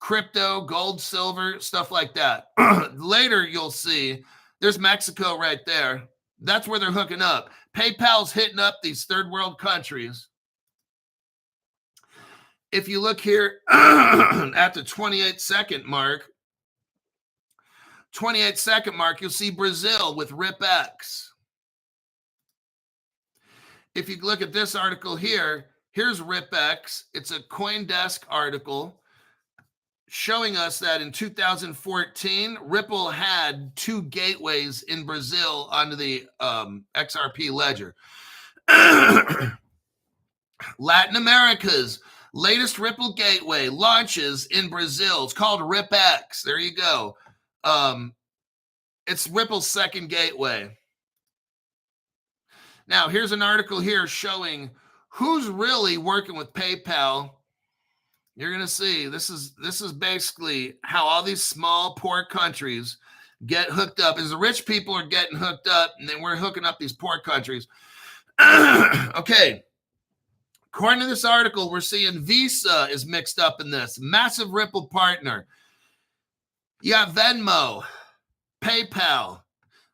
crypto, gold, silver, stuff like that. Later, you'll see there's Mexico right there. That's where they're hooking up. PayPal's hitting up these third world countries. If you look here at the 28 second mark, you'll see Brazil with RipX. If you look at this article here, here's RipX. It's a CoinDesk article showing us that in 2014, Ripple had 2 gateways in Brazil onto the XRP ledger. Latin America's latest Ripple gateway launches in Brazil. It's called RipX. There you go. It's Ripple's second gateway. Now, here's an article here showing who's really working with PayPal You're going to see this is basically how all these small, poor countries get hooked up. As the rich people are getting hooked up, and then we're hooking up these poor countries. Okay. According to this article, we're seeing Visa is mixed up in this. Massive Ripple partner. You got Venmo, PayPal.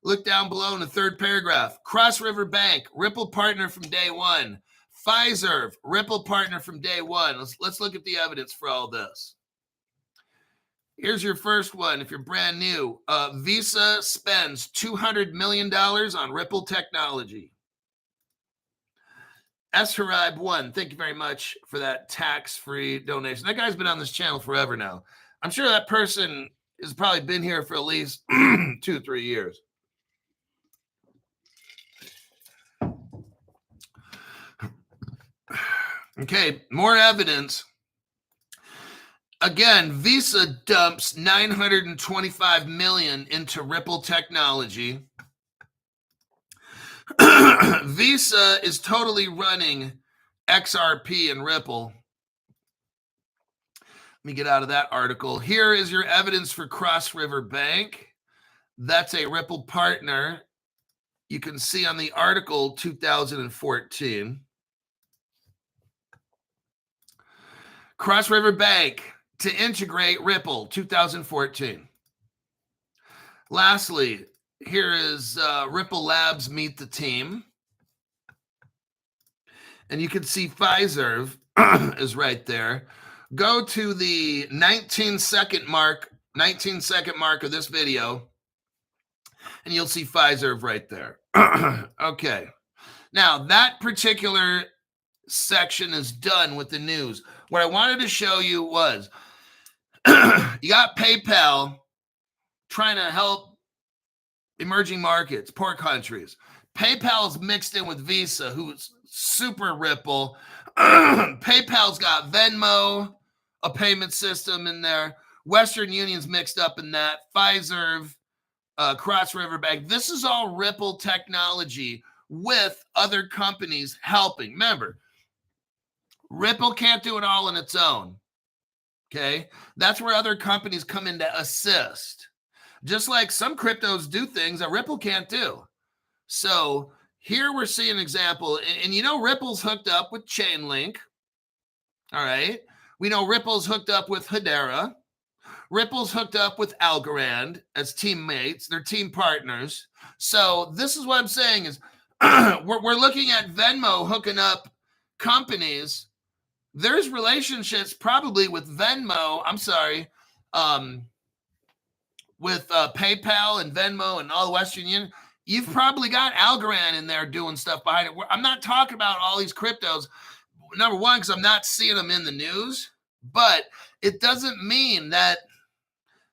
Look down below in the third paragraph. Cross River Bank, Ripple partner from day one. Pfizer, Ripple partner from day one. Let's look at the evidence for all this. Here's your first one. If you're brand new, Visa spends $200 million on Ripple technology. Esharib1, thank you very much for that tax-free donation. That guy's been on this channel forever now. I'm sure that person has probably been here for at least 2-3 years. Okay, more evidence. Again, Visa dumps $925 million into Ripple technology. Visa is totally running XRP and Ripple. Let me get out of that article. Here is your evidence for Cross River Bank. That's a Ripple partner. You can see on the article 2014. Cross River Bank to integrate Ripple 2014. Lastly, here is Ripple Labs meet the team. And you can see Pfizer is right there. Go to the 19-second mark of this video, and you'll see Pfizer right there. Okay. Now, that particular section is done with the news. What I wanted to show you was you got PayPal trying to help emerging markets, poor countries. PayPal's mixed in with Visa, who's super Ripple. PayPal's got Venmo, a payment system in there. Western Union's mixed up in that. Pfizer, Cross River Bank. This is all Ripple technology with other companies helping. Remember, Ripple can't do it all on its own. Okay? That's where other companies come in to assist. Just like some cryptos do things that Ripple can't do. So here we're seeing an example. And you know Ripple's hooked up with Chainlink. All right? We know Ripple's hooked up with Hedera. Ripple's hooked up with Algorand as teammates. They're team partners. So this is what I'm saying is we're looking at Venmo hooking up companies. There's relationships probably with Venmo. I'm sorry. With PayPal and Venmo and all the Western Union. You've probably got Algorand in there doing stuff behind it. I'm not talking about all these cryptos. Number one, because I'm not seeing them in the news. But it doesn't mean that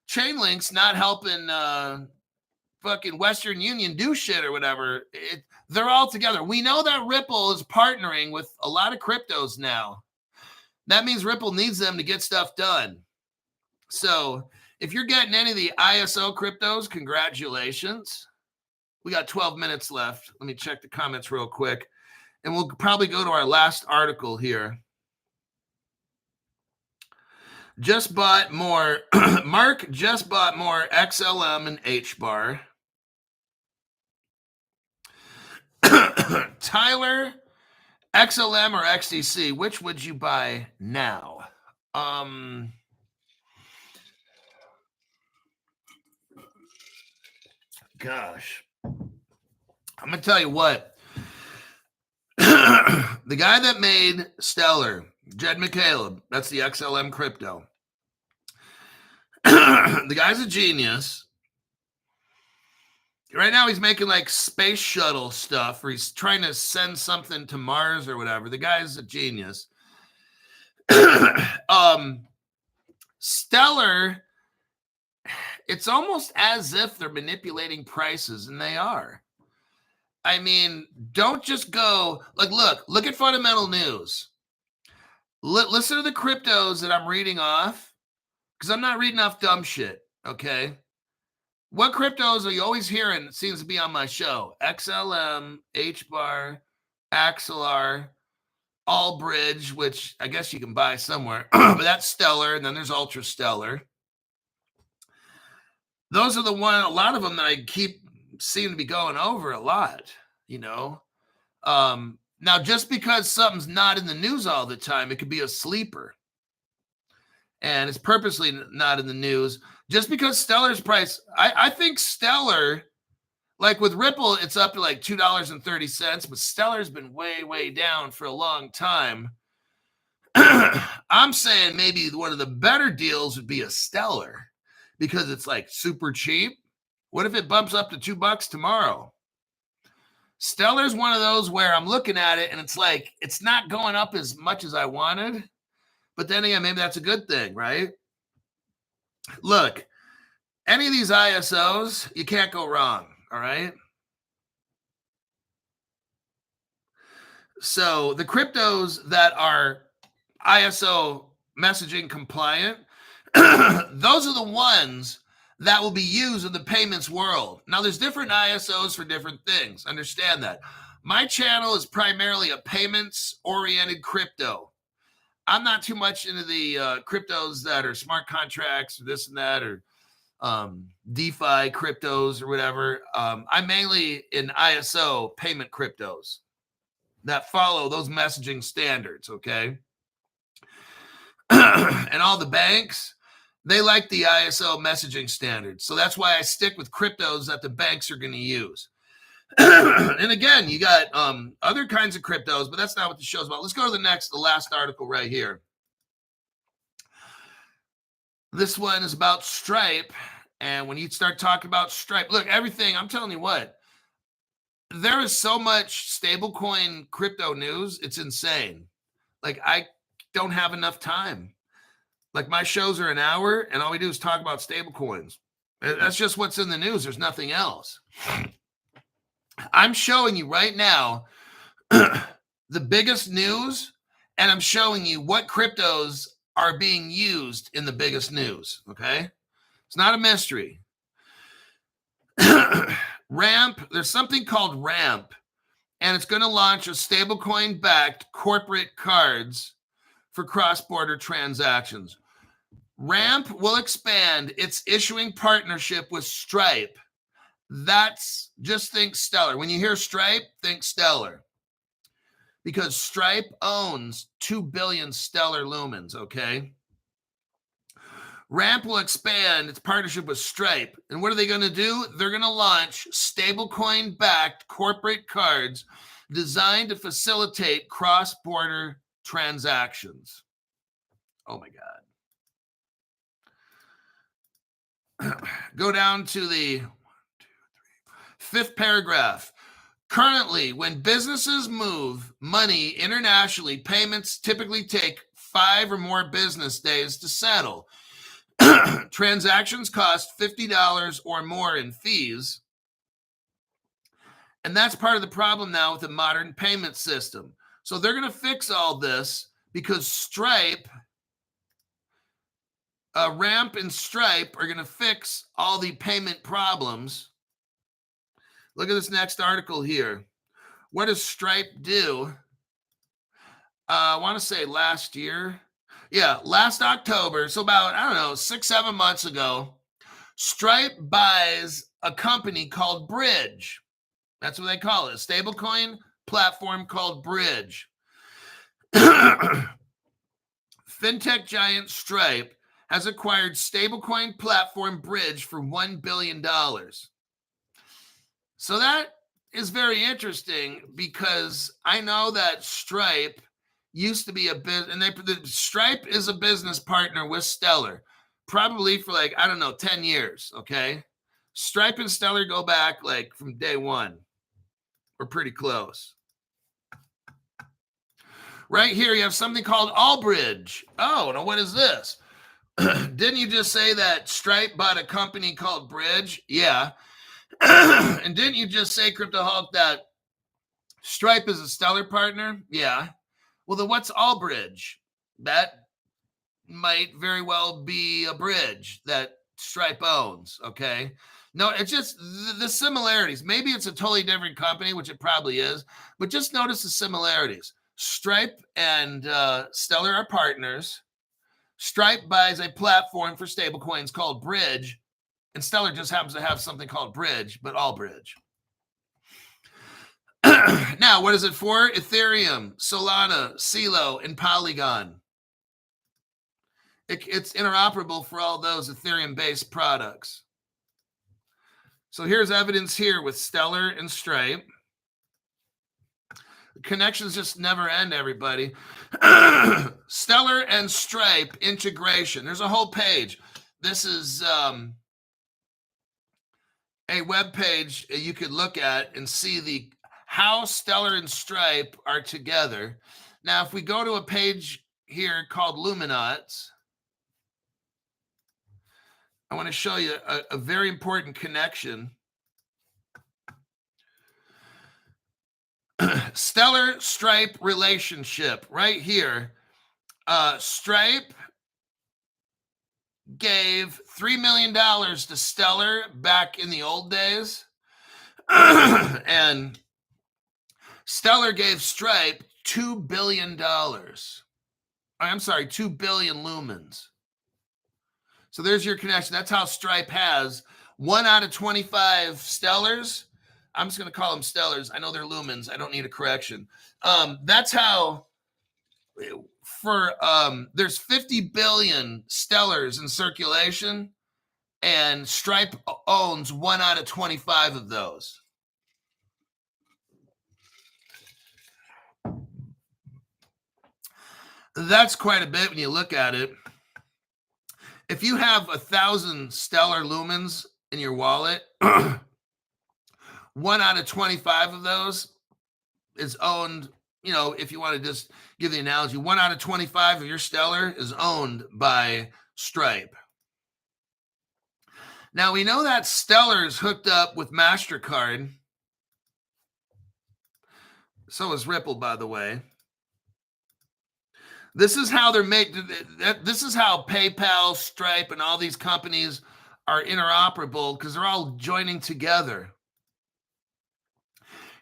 Chainlink's not helping fucking Western Union do shit or whatever. They're all together. We know that Ripple is partnering with a lot of cryptos now. That means Ripple needs them to get stuff done. So if you're getting any of the ISO cryptos, congratulations. We got 12 minutes left. Let me check the comments real quick. And we'll probably go to our last article here. Just bought more. Mark just bought more XLM and HBAR. Tyler, XLM or XDC, which would you buy now? Gosh. I'm going to tell you what. The guy that made Stellar, Jed McCaleb, that's the XLM crypto. The guy's a genius. Right now he's making like space shuttle stuff, or he's trying to send something to Mars or whatever. The guy's a genius. Stellar, it's almost as if they're manipulating prices, and they are. I mean, don't just go, like, look at fundamental news. Listen to the cryptos that I'm reading off, because I'm not reading off dumb shit, okay? What cryptos are you always hearing? It seems to be on my show. XLM, HBAR, Axelar. All Bridge, which I guess you can buy somewhere, but that's Stellar, and then there's Ultra Stellar. Those are the one, a lot of them that I seem to be going over a lot, you know. Now, just because something's not in the news all the time, it could be a sleeper. And it's purposely not in the news. Just because Stellar's price, I think Stellar, like with Ripple, it's up to like $2.30, but Stellar's been way, way down for a long time. I'm saying maybe one of the better deals would be a Stellar because it's like super cheap. What if it bumps up to $2 tomorrow? Stellar's one of those where I'm looking at it and it's like, it's not going up as much as I wanted. But then again, maybe that's a good thing, right? Look, any of these ISOs, you can't go wrong, all right? So the cryptos that are ISO messaging compliant, those are the ones that will be used in the payments world. Now, there's different ISOs for different things. Understand that. My channel is primarily a payments-oriented crypto. I'm not too much into the cryptos that are smart contracts or this and that or DeFi cryptos or whatever. I'm mainly in ISO payment cryptos that follow those messaging standards, okay? And all the banks, they like the ISO messaging standards. So that's why I stick with cryptos that the banks are going to use. And again, you got other kinds of cryptos, but that's not what the show's about. Let's go to the last article right here. This one is about Stripe. And when you start talking about Stripe, look, everything, I'm telling you what, there is so much stablecoin crypto news. It's insane. Like, I don't have enough time. Like, my shows are an hour and all we do is talk about stablecoins. That's just what's in the news. There's nothing else. I'm showing you right now the biggest news, and I'm showing you what cryptos are being used in the biggest news, okay? It's not a mystery. Ramp, there's something called Ramp, and it's going to launch a stablecoin-backed corporate cards for cross-border transactions. Ramp will expand its issuing partnership with Stripe. That's, just think Stellar. When you hear Stripe, think Stellar. Because Stripe owns 2 billion Stellar lumens, okay? Ramp will expand its partnership with Stripe. And what are they going to do? They're going to launch stablecoin-backed corporate cards designed to facilitate cross-border transactions. Oh, my God. Go down to the 5th paragraph. Currently, when businesses move money internationally, payments typically take 5 or more business days to settle. Transactions cost $50 or more in fees. And that's part of the problem now with the modern payment system. So they're going to fix all this because Stripe, Ramp and Stripe are going to fix all the payment problems. Look at this next article here. What does Stripe do? I want to say last year. Yeah, last October. So about, 6-7 months ago, Stripe buys a company called Bridge. That's what they call it. A stablecoin platform called Bridge. Fintech giant Stripe has acquired stablecoin platform Bridge for $1 billion. So that is very interesting because I know that Stripe used to be a business, and Stripe is a business partner with Stellar, probably for 10 years, okay? Stripe and Stellar go back from day one. We're pretty close. Right here, you have something called Allbridge. Oh, now what is this? Didn't you just say that Stripe bought a company called Bridge? Yeah. And didn't you just say, Crypto Hulk, that Stripe is a Stellar partner? Yeah. Well, then what's Allbridge? That might very well be a bridge that Stripe owns, okay? No, it's just the similarities. Maybe it's a totally different company, which it probably is, but just notice the similarities. Stripe and Stellar are partners. Stripe buys a platform for stablecoins called Bridge, and Stellar just happens to have something called Bridge, but all Bridge. Now, what is it for? Ethereum, Solana, Celo, and Polygon. It's interoperable for all those Ethereum-based products. So here's evidence here with Stellar and Stripe. Connections just never end, everybody. Stellar and Stripe integration. There's a whole page. This is a web page you could look at and see how Stellar and Stripe are together. Now, if we go to a page here called Luminance, I want to show you a very important connection. Stellar Stripe relationship right here. Stripe gave $3 million to Stellar back in the old days. And Stellar gave Stripe $2 billion. I'm sorry, 2 billion lumens. So there's your connection. That's how Stripe has 1 out of 25 Stellars. I'm just going to call them Stellars. I know they're lumens. I don't need a correction. That's how there's 50 billion Stellars in circulation, and Stripe owns 1 out of 25 of those. That's quite a bit when you look at it. If you have 1,000 Stellar lumens in your wallet, 1 out of 25 of those is owned, if you want to just give the analogy, 1 out of 25 of your Stellar is owned by Stripe. Now, we know that Stellar is hooked up with MasterCard. So is Ripple, by the way. This is how this is how PayPal, Stripe, and all these companies are interoperable, because they're all joining together.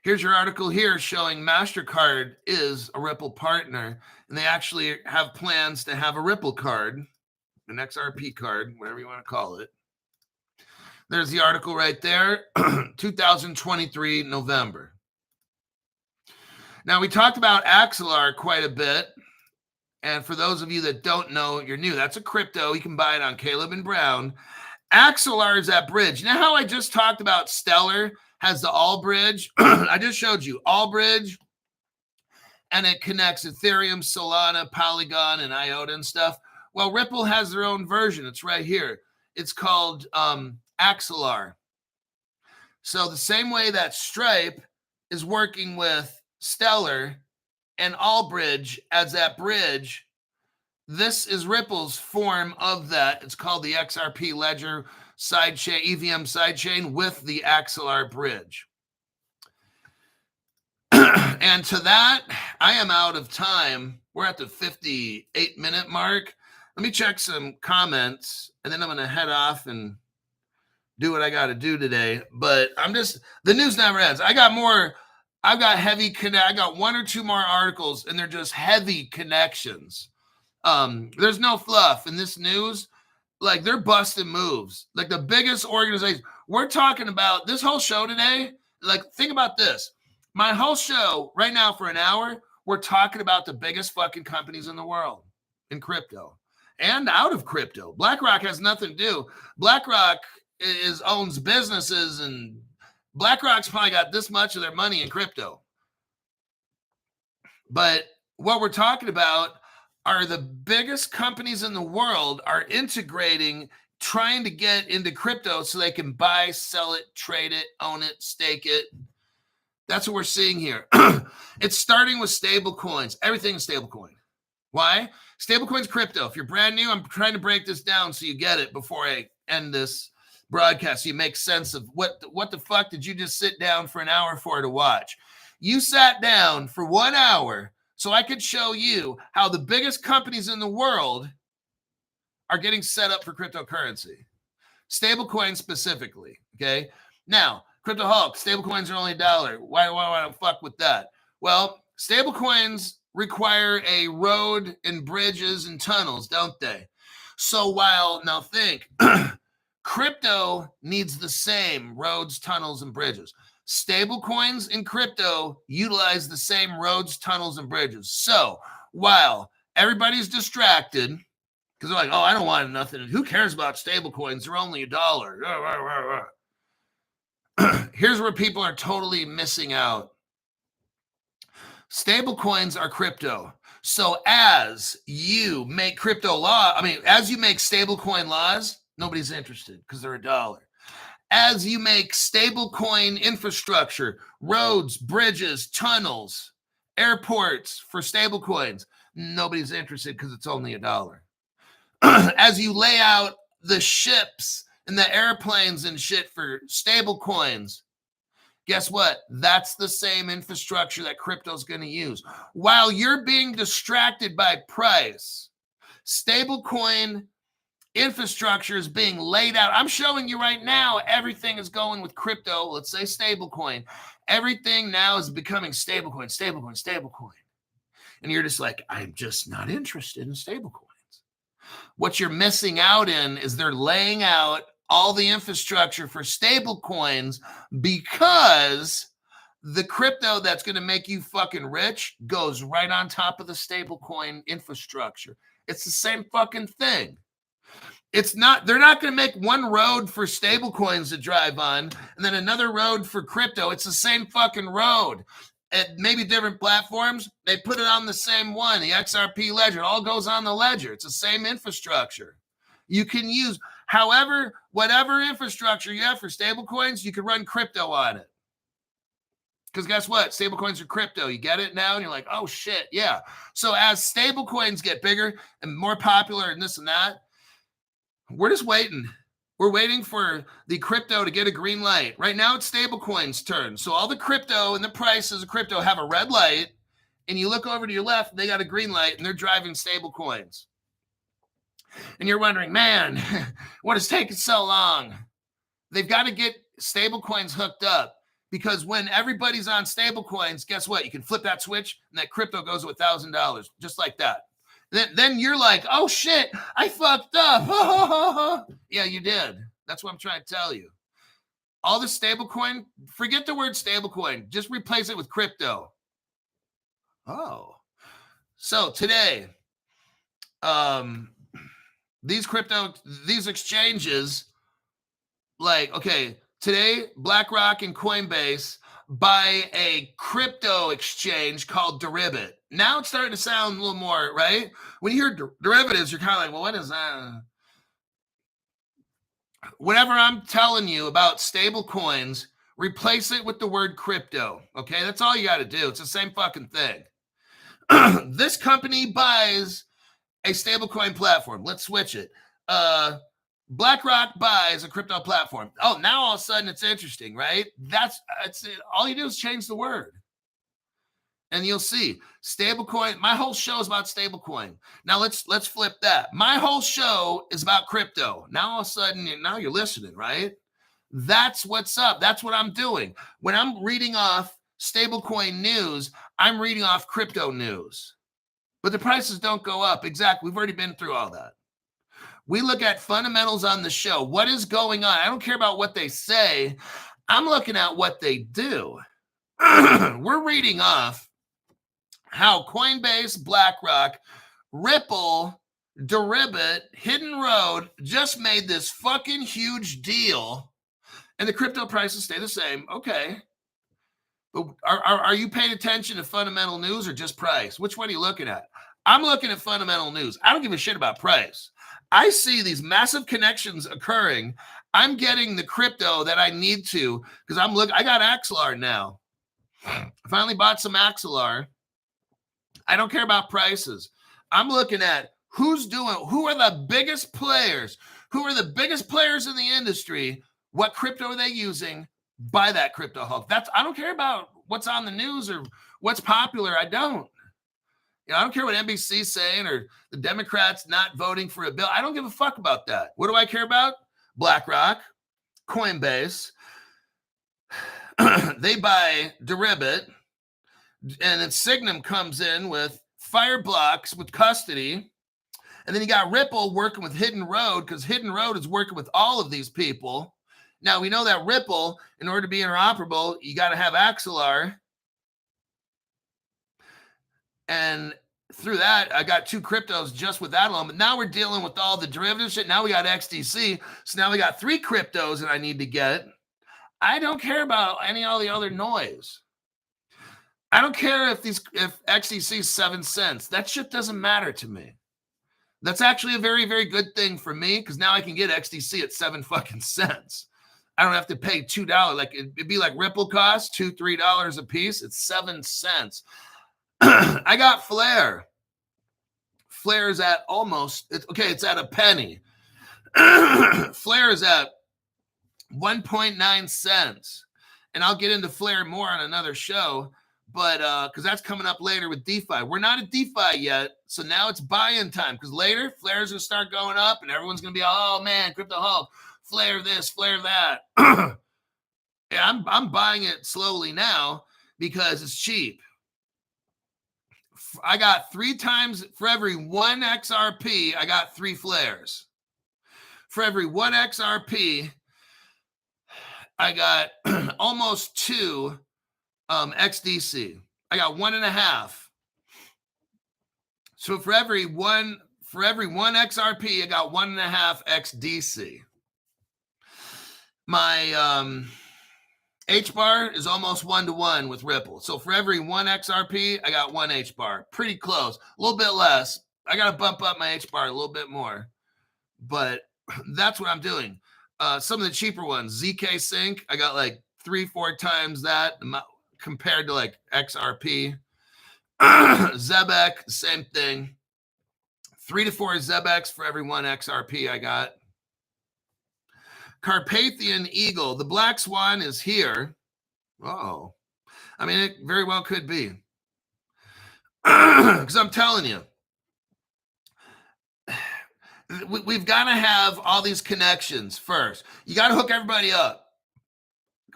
Here's your article here showing MasterCard is a Ripple partner, and they actually have plans to have a Ripple card, an XRP card, whatever you want to call it. There's the article right there, 2023, November. Now, we talked about Accumulation quite a bit. And for those of you that don't know, you're new. That's a crypto. You can buy it on Caleb and Brown. Accumulation is that bridge. You know how I just talked about Stellar has the all bridge? I just showed you all bridge. And it connects Ethereum, Solana, Polygon, and IOTA and stuff. Well, Ripple has their own version. It's right here. It's called Accumulation. So the same way that Stripe is working with Stellar and Allbridge as that bridge, this is Ripple's form of that. It's called the XRP Ledger sidechain, EVM sidechain with the Accumulation bridge. And to that, I am out of time. We're at the 58-minute mark. Let me check some comments, and then I'm going to head off and do what I got to do today. But the news never ends. I've got 1 or 2 more articles, and they're just heavy connections. There's no fluff in this news. Like, they're busting moves. Like, the biggest organization. We're talking about this whole show today. Like, think about this. My whole show right now for an hour, we're talking about the biggest fucking companies in the world in crypto and out of crypto. BlackRock has nothing to do. BlackRock owns businesses, and BlackRock's probably got this much of their money in crypto. But what we're talking about are the biggest companies in the world are integrating, trying to get into crypto so they can buy, sell it, trade it, own it, stake it. That's what we're seeing here. It's starting with stablecoins. Everything's stablecoin. Why? Stablecoin's crypto. If you're brand new, I'm trying to break this down so you get it before I end this broadcast, so you make sense of what the fuck did you just sit down for an hour for to watch? You sat down for 1 hour so I could show you how the biggest companies in the world are getting set up for cryptocurrency. Stablecoin specifically, okay? Now, Crypto Hulk, stablecoins are only $1. Why fuck with that? Well, stablecoins require a road and bridges and tunnels, don't they? So now think, crypto needs the same roads, tunnels, and bridges. Stable coins in crypto utilize the same roads, tunnels, and bridges. So while everybody's distracted because they're like, oh, I don't want nothing. Who cares about stable coins? They're only $1. Here's where people are totally missing out. Stable coins are crypto. So as you make as you make stable coin laws, nobody's interested because they're $1. As you make stable coin infrastructure, roads, bridges, tunnels, airports for stable coins, nobody's interested because it's only $1. As you lay out the ships and the airplanes and shit for stable coins, guess what? That's the same infrastructure that crypto's going to use. While you're being distracted by price, stablecoin infrastructure is being laid out. I'm showing you right now, everything is going with crypto. Let's say stablecoin. Everything now is becoming stablecoin. And you're just like, I'm just not interested in stablecoins. What you're missing out in is they're laying out all the infrastructure for stable coins because the crypto that's going to make you fucking rich goes right on top of the stable coin infrastructure. It's the same fucking thing. They're not going to make one road for stable coins to drive on and then another road for crypto. It's the same fucking road. At maybe different platforms, they put it on the same one, the XRP ledger. It all goes on the ledger. It's the same infrastructure. You can use whatever infrastructure you have for stablecoins, you can run crypto on it. Because guess what? Stablecoins are crypto. You get it now? And you're like, oh, shit, yeah. So as stablecoins get bigger and more popular and this and that, we're just waiting. We're waiting for the crypto to get a green light. Right now, it's stablecoins' turn. So all the crypto and the prices of crypto have a red light, and you look over to your left, they got a green light, and they're driving stablecoins. And you're wondering, man, what is taking so long? They've got to get stablecoins hooked up because when everybody's on stablecoins, guess what? You can flip that switch, and that crypto goes to $1,000, just like that. Then you're like, oh, shit, I fucked up. Yeah, you did. That's what I'm trying to tell you. All the stablecoin, forget the word stablecoin. Just replace it with crypto. Oh. So today, these exchanges, today, BlackRock and Coinbase buy a crypto exchange called Deribit. Now it's starting to sound a little more, right? When you hear derivatives, you're kind of like, well, what is that? Whatever I'm telling you about stable coins, replace it with the word crypto, okay? That's all you got to do. It's the same fucking thing. This company buys a stablecoin platform. Let's switch it. BlackRock buys a crypto platform. Oh, now all of a sudden it's interesting, right? That's it. All you do is change the word. And you'll see stablecoin. My whole show is about stablecoin. Now let's flip that. My whole show is about crypto. Now all of a sudden, now you're listening, right? That's what's up. That's what I'm doing. When I'm reading off stablecoin news, I'm reading off crypto news. But the prices don't go up. Exactly. We've already been through all that. We look at fundamentals on the show. What is going on? I don't care about what they say. I'm looking at what they do. We're reading off how Coinbase, BlackRock, Ripple, Deribit, Hidden Road just made this fucking huge deal, and the crypto prices stay the same. Okay. But are you paying attention to fundamental news or just price? Which one are you looking at? I'm looking at fundamental news. I don't give a shit about price. I see these massive connections occurring. I'm getting the crypto that I need to because I got Axelar now. I finally bought some Axelar. I don't care about prices. I'm looking at who are the biggest players? Who are the biggest players in the industry? What crypto are they using? Buy that crypto Hulk. I don't care about what's on the news or what's popular. I don't. I don't care what NBC's saying or the Democrats not voting for a bill. I don't give a fuck about that. What do I care about? BlackRock, Coinbase. They buy Deribit, and then Signum comes in with Fireblocks with custody. And then you got Ripple working with Hidden Road, because Hidden Road is working with all of these people. Now, we know that Ripple, in order to be interoperable, you got to have Axelar. And through that, I got 2 cryptos just with that alone. But now we're dealing with all the derivative shit. Now we got XDC. So now we got 3 cryptos that I need to get. I don't care about all the other noise. I don't care if XDC is 7 cents. That shit doesn't matter to me. That's actually a very, very good thing for me, because now I can get XDC at 7 fucking cents. I don't have to pay $2. Like it'd be like Ripple costs $2, $3 a piece. It's 7 cents. I got Flare. Flare is at it's at a penny. Flare is at 1.9 cents. And I'll get into Flare more on another show, but because that's coming up later with DeFi. We're not at DeFi yet, so now it's buy-in time, because later Flare's going to start going up and everyone's going to be, oh man, Crypto Hulk, Flare this, Flare that. Yeah, I'm buying it slowly now because it's cheap. I got 3 times, for every 1 XRP, I got 3 Flares. For every 1 XRP, I got almost 2 XDC. I got 1.5. So for every one XRP, I got 1.5 XDC. My HBAR is almost 1-to-1 with Ripple. So for every 1 XRP, I got 1 HBAR. Pretty close. A little bit less. I got to bump up my HBAR a little bit more. But that's what I'm doing. Some of the cheaper ones, ZK Sync, I got like 3-4 times that compared to like XRP. Zebek, same thing. 3 to 4 Zebeks for every 1 XRP I got. Carpathian Eagle, the Black Swan is here. Oh, I mean, it very well could be. Because I'm telling you, we've got to have all these connections first. You got to hook everybody up,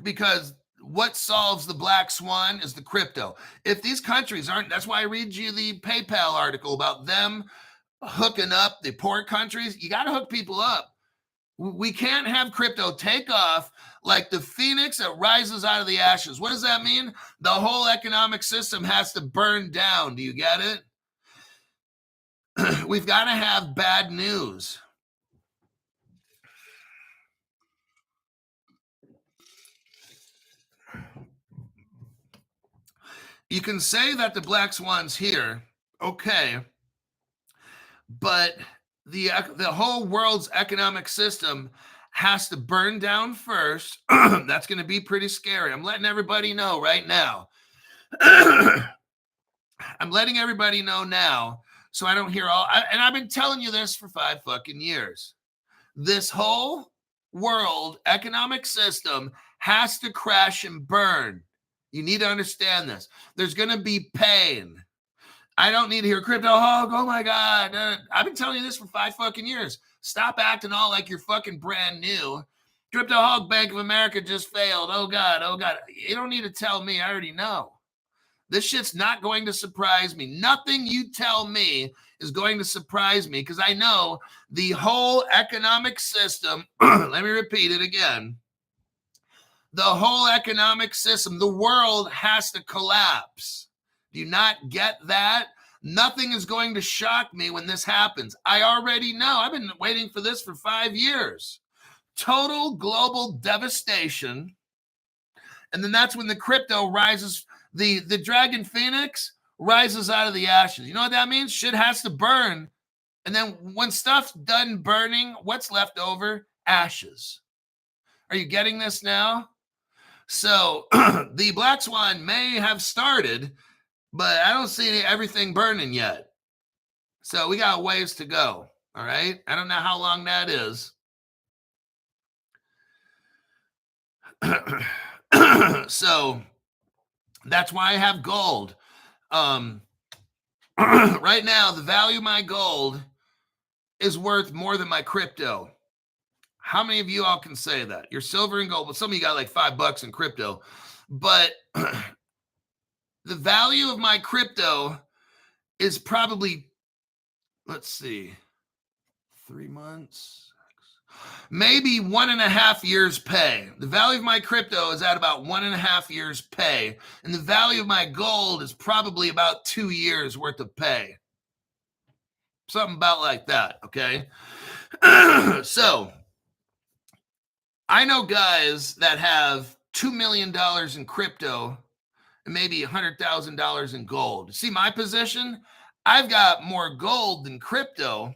because what solves the Black Swan is the crypto. If these countries aren't, that's why I read you the PayPal article about them hooking up the poor countries. You got to hook people up. We can't have crypto take off like the phoenix that rises out of the ashes. What does that mean? The whole economic system has to burn down. Do you get it? We've got to have bad news. You can say that the Black Swan's here, okay, but the whole world's economic system has to burn down first. That's going to be pretty scary. I'm letting everybody know right now. I'm letting everybody know now, so I don't hear and I've been telling you this for 5 fucking years. This whole world economic system has to crash and burn. You need to understand this. There's going to be pain. I don't need to hear Crypto Hulk. Oh my God. I've been telling you this for 5 fucking years. Stop acting all like you're fucking brand new. Crypto Hulk, Bank of America just failed. Oh God. Oh God. You don't need to tell me. I already know. This shit's not going to surprise me. Nothing you tell me is going to surprise me, because I know the whole economic system, let me repeat it again. The whole economic system, the world has to collapse. Do you not get that? Nothing is going to shock me when this happens. I already know. I've been waiting for this for 5 years. Total global devastation. And then that's when the crypto rises. The Dragon Phoenix rises out of the ashes. You know what that means? Shit has to burn. And then when stuff's done burning, what's left over? Ashes. Are you getting this now? So the Black Swan may have started, but I don't see everything burning yet. So we got ways to go. All right. I don't know how long that is. So that's why I have gold. Right now, the value of my gold is worth more than my crypto. How many of you all can say that? Your silver and gold, but some of you got like $5 in crypto. But the value of my crypto is probably, let's see, 3 months, maybe 1.5 years pay. The value of my crypto is at about 1.5 years pay. And the value of my gold is probably about 2 years worth of pay. Something about like that, okay? So I know guys that have $2 million in crypto and maybe $100,000 in gold. See my position? I've got more gold than crypto,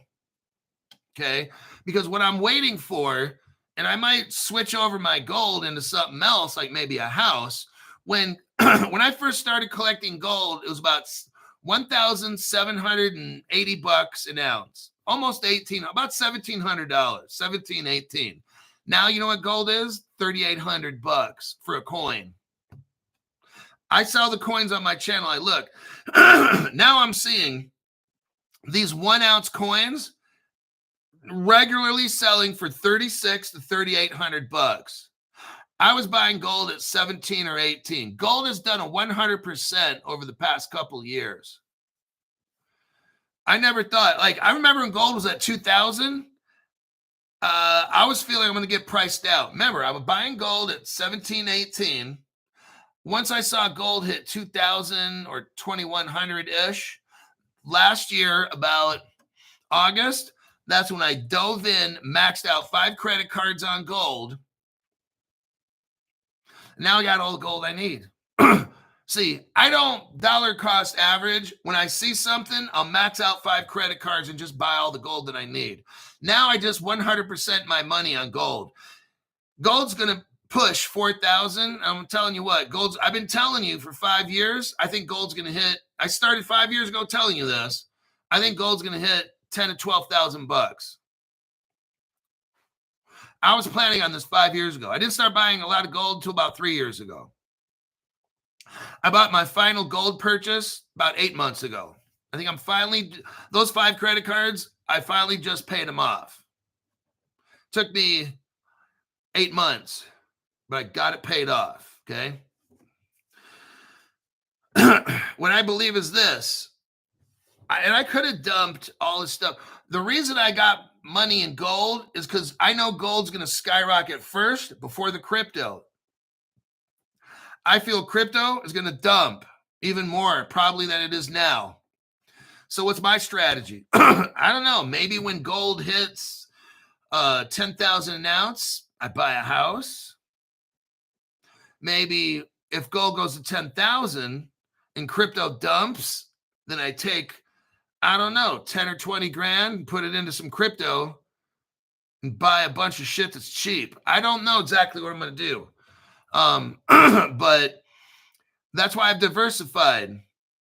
okay? Because what I'm waiting for, and I might switch over my gold into something else, like maybe a house. When when I first started collecting gold, it was about $1,780 an ounce, almost 18, about $1,700, 17, 18. Now you know what gold is? $3,800 for a coin. I sell the coins on my channel. I look. Now I'm seeing these 1 ounce coins regularly selling for $3,600 to $3,800. I was buying gold at 17 or 18. Gold has done a 100% over the past couple of years. I never thought, like, I remember when gold was at 2,000, I was feeling I'm going to get priced out. Remember, I was buying gold at 17, 18. Once I saw gold hit 2,000 or 2,100-ish, last year, about August, that's when I dove in, maxed out 5 credit cards on gold. Now I got all the gold I need. See, I don't dollar cost average. When I see something, I'll max out 5 credit cards and just buy all the gold that I need. Now I just 100% my money on gold. Gold's going to push 4,000. I'm telling you what, gold's, I've been telling you for 5 years, I think gold's going to hit, I started 5 years ago telling you this. I think gold's going to hit 10 to 12,000 bucks. I was planning on this 5 years ago. I didn't start buying a lot of gold until about 3 years ago. I bought my final gold purchase about 8 months ago. I think I'm finally, those 5 credit cards, I finally just paid them off. Took me 8 months, but I got it paid off, okay? What I believe is this, and I could have dumped all this stuff. The reason I got money in gold is because I know gold's going to skyrocket first before the crypto. I feel crypto is going to dump even more probably than it is now. So what's my strategy? I don't know. Maybe when gold hits 10,000 an ounce, I buy a house. Maybe if gold goes to 10,000 and crypto dumps, then I take, I don't know, 10 or 20 grand and put it into some crypto and buy a bunch of shit that's cheap. I don't know exactly what I'm going to do. But that's why I've diversified.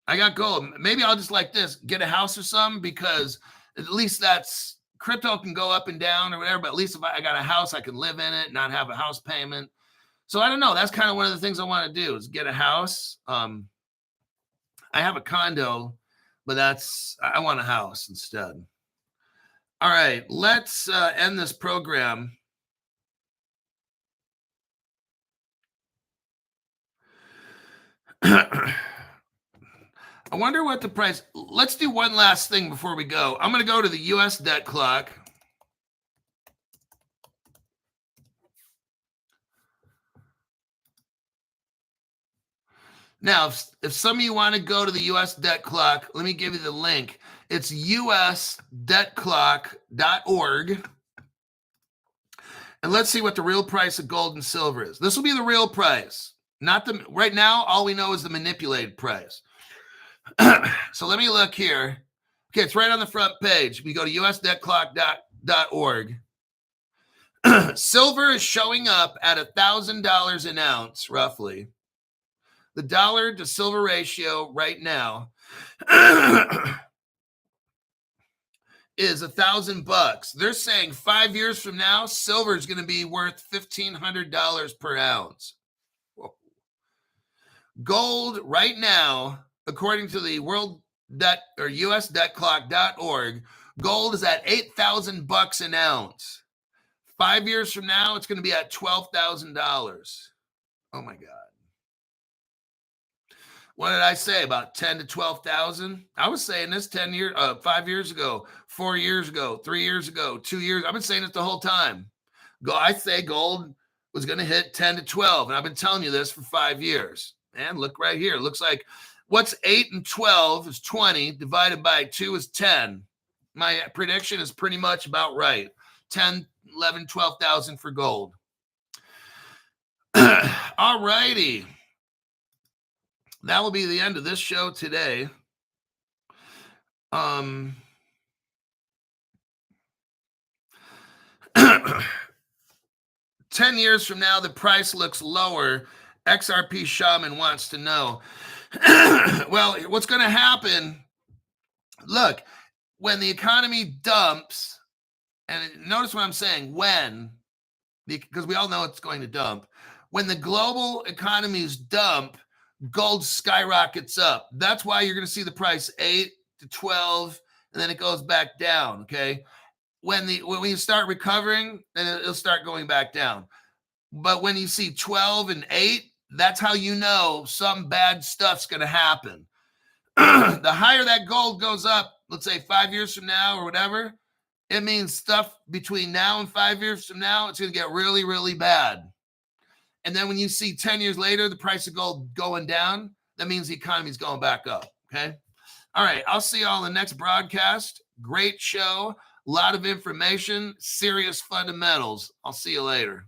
I got gold. Maybe I'll just like this, get a house or something, because at least that's, crypto can go up and down or whatever, but at least if I got a house, I can live in it, not have a house payment. So I don't know. That's kind of one of the things I want to do is get a house. I have a condo, but I want a house instead. All right, let's end this program. I wonder what the price. Let's do one last thing before we go. I'm going to go to the U.S. debt clock. Now, if some of you want to go to the U.S. debt clock, let me give you the link. It's usdebtclock.org. And let's see what the real price of gold and silver is. This will be the real price. Not the, right now, all we know is the manipulated price. So let me look here. Okay, it's right on the front page. We go to usdebtclock.org. Silver is showing up at $1,000 an ounce, roughly. The dollar to silver ratio right now is $1,000. They're saying 5 years from now, silver is going to be worth $1,500 per ounce. Whoa. Gold right now, according to the World Debt or USDebtClock.org, gold is at $8,000 an ounce. 5 years from now, it's going to be at $12,000. Oh my God. What did I say? About 10 to 12,000? I was saying this 5 years ago, 4 years ago, 3 years ago, 2 years. I've been saying it the whole time. I say gold was going to hit 10 to 12. And I've been telling you this for 5 years. And look right here. It looks like what's 8 and 12 is 20. Divided by 2 is 10. My prediction is pretty much about right. 10, 11, 12,000 for gold. All righty. That will be the end of this show today. 10 years from now, the price looks lower. XRP Shaman wants to know. Well, what's going to happen? Look, when the economy dumps, and notice what I'm saying, when, because we all know it's going to dump. When the global economies dump, gold skyrockets up. That's why you're going to see the price 8 to 12, and then it goes back down, okay? When you start recovering, then it'll start going back down. But when you see 12 and 8, that's how you know some bad stuff's going to happen. The higher that gold goes up, let's say 5 years from now or whatever, it means stuff between now and 5 years from now, it's going to get really, really bad. And then when you see 10 years later, the price of gold going down, that means the economy's going back up, okay? All right, I'll see you all in the next broadcast. Great show, a lot of information, serious fundamentals. I'll see you later.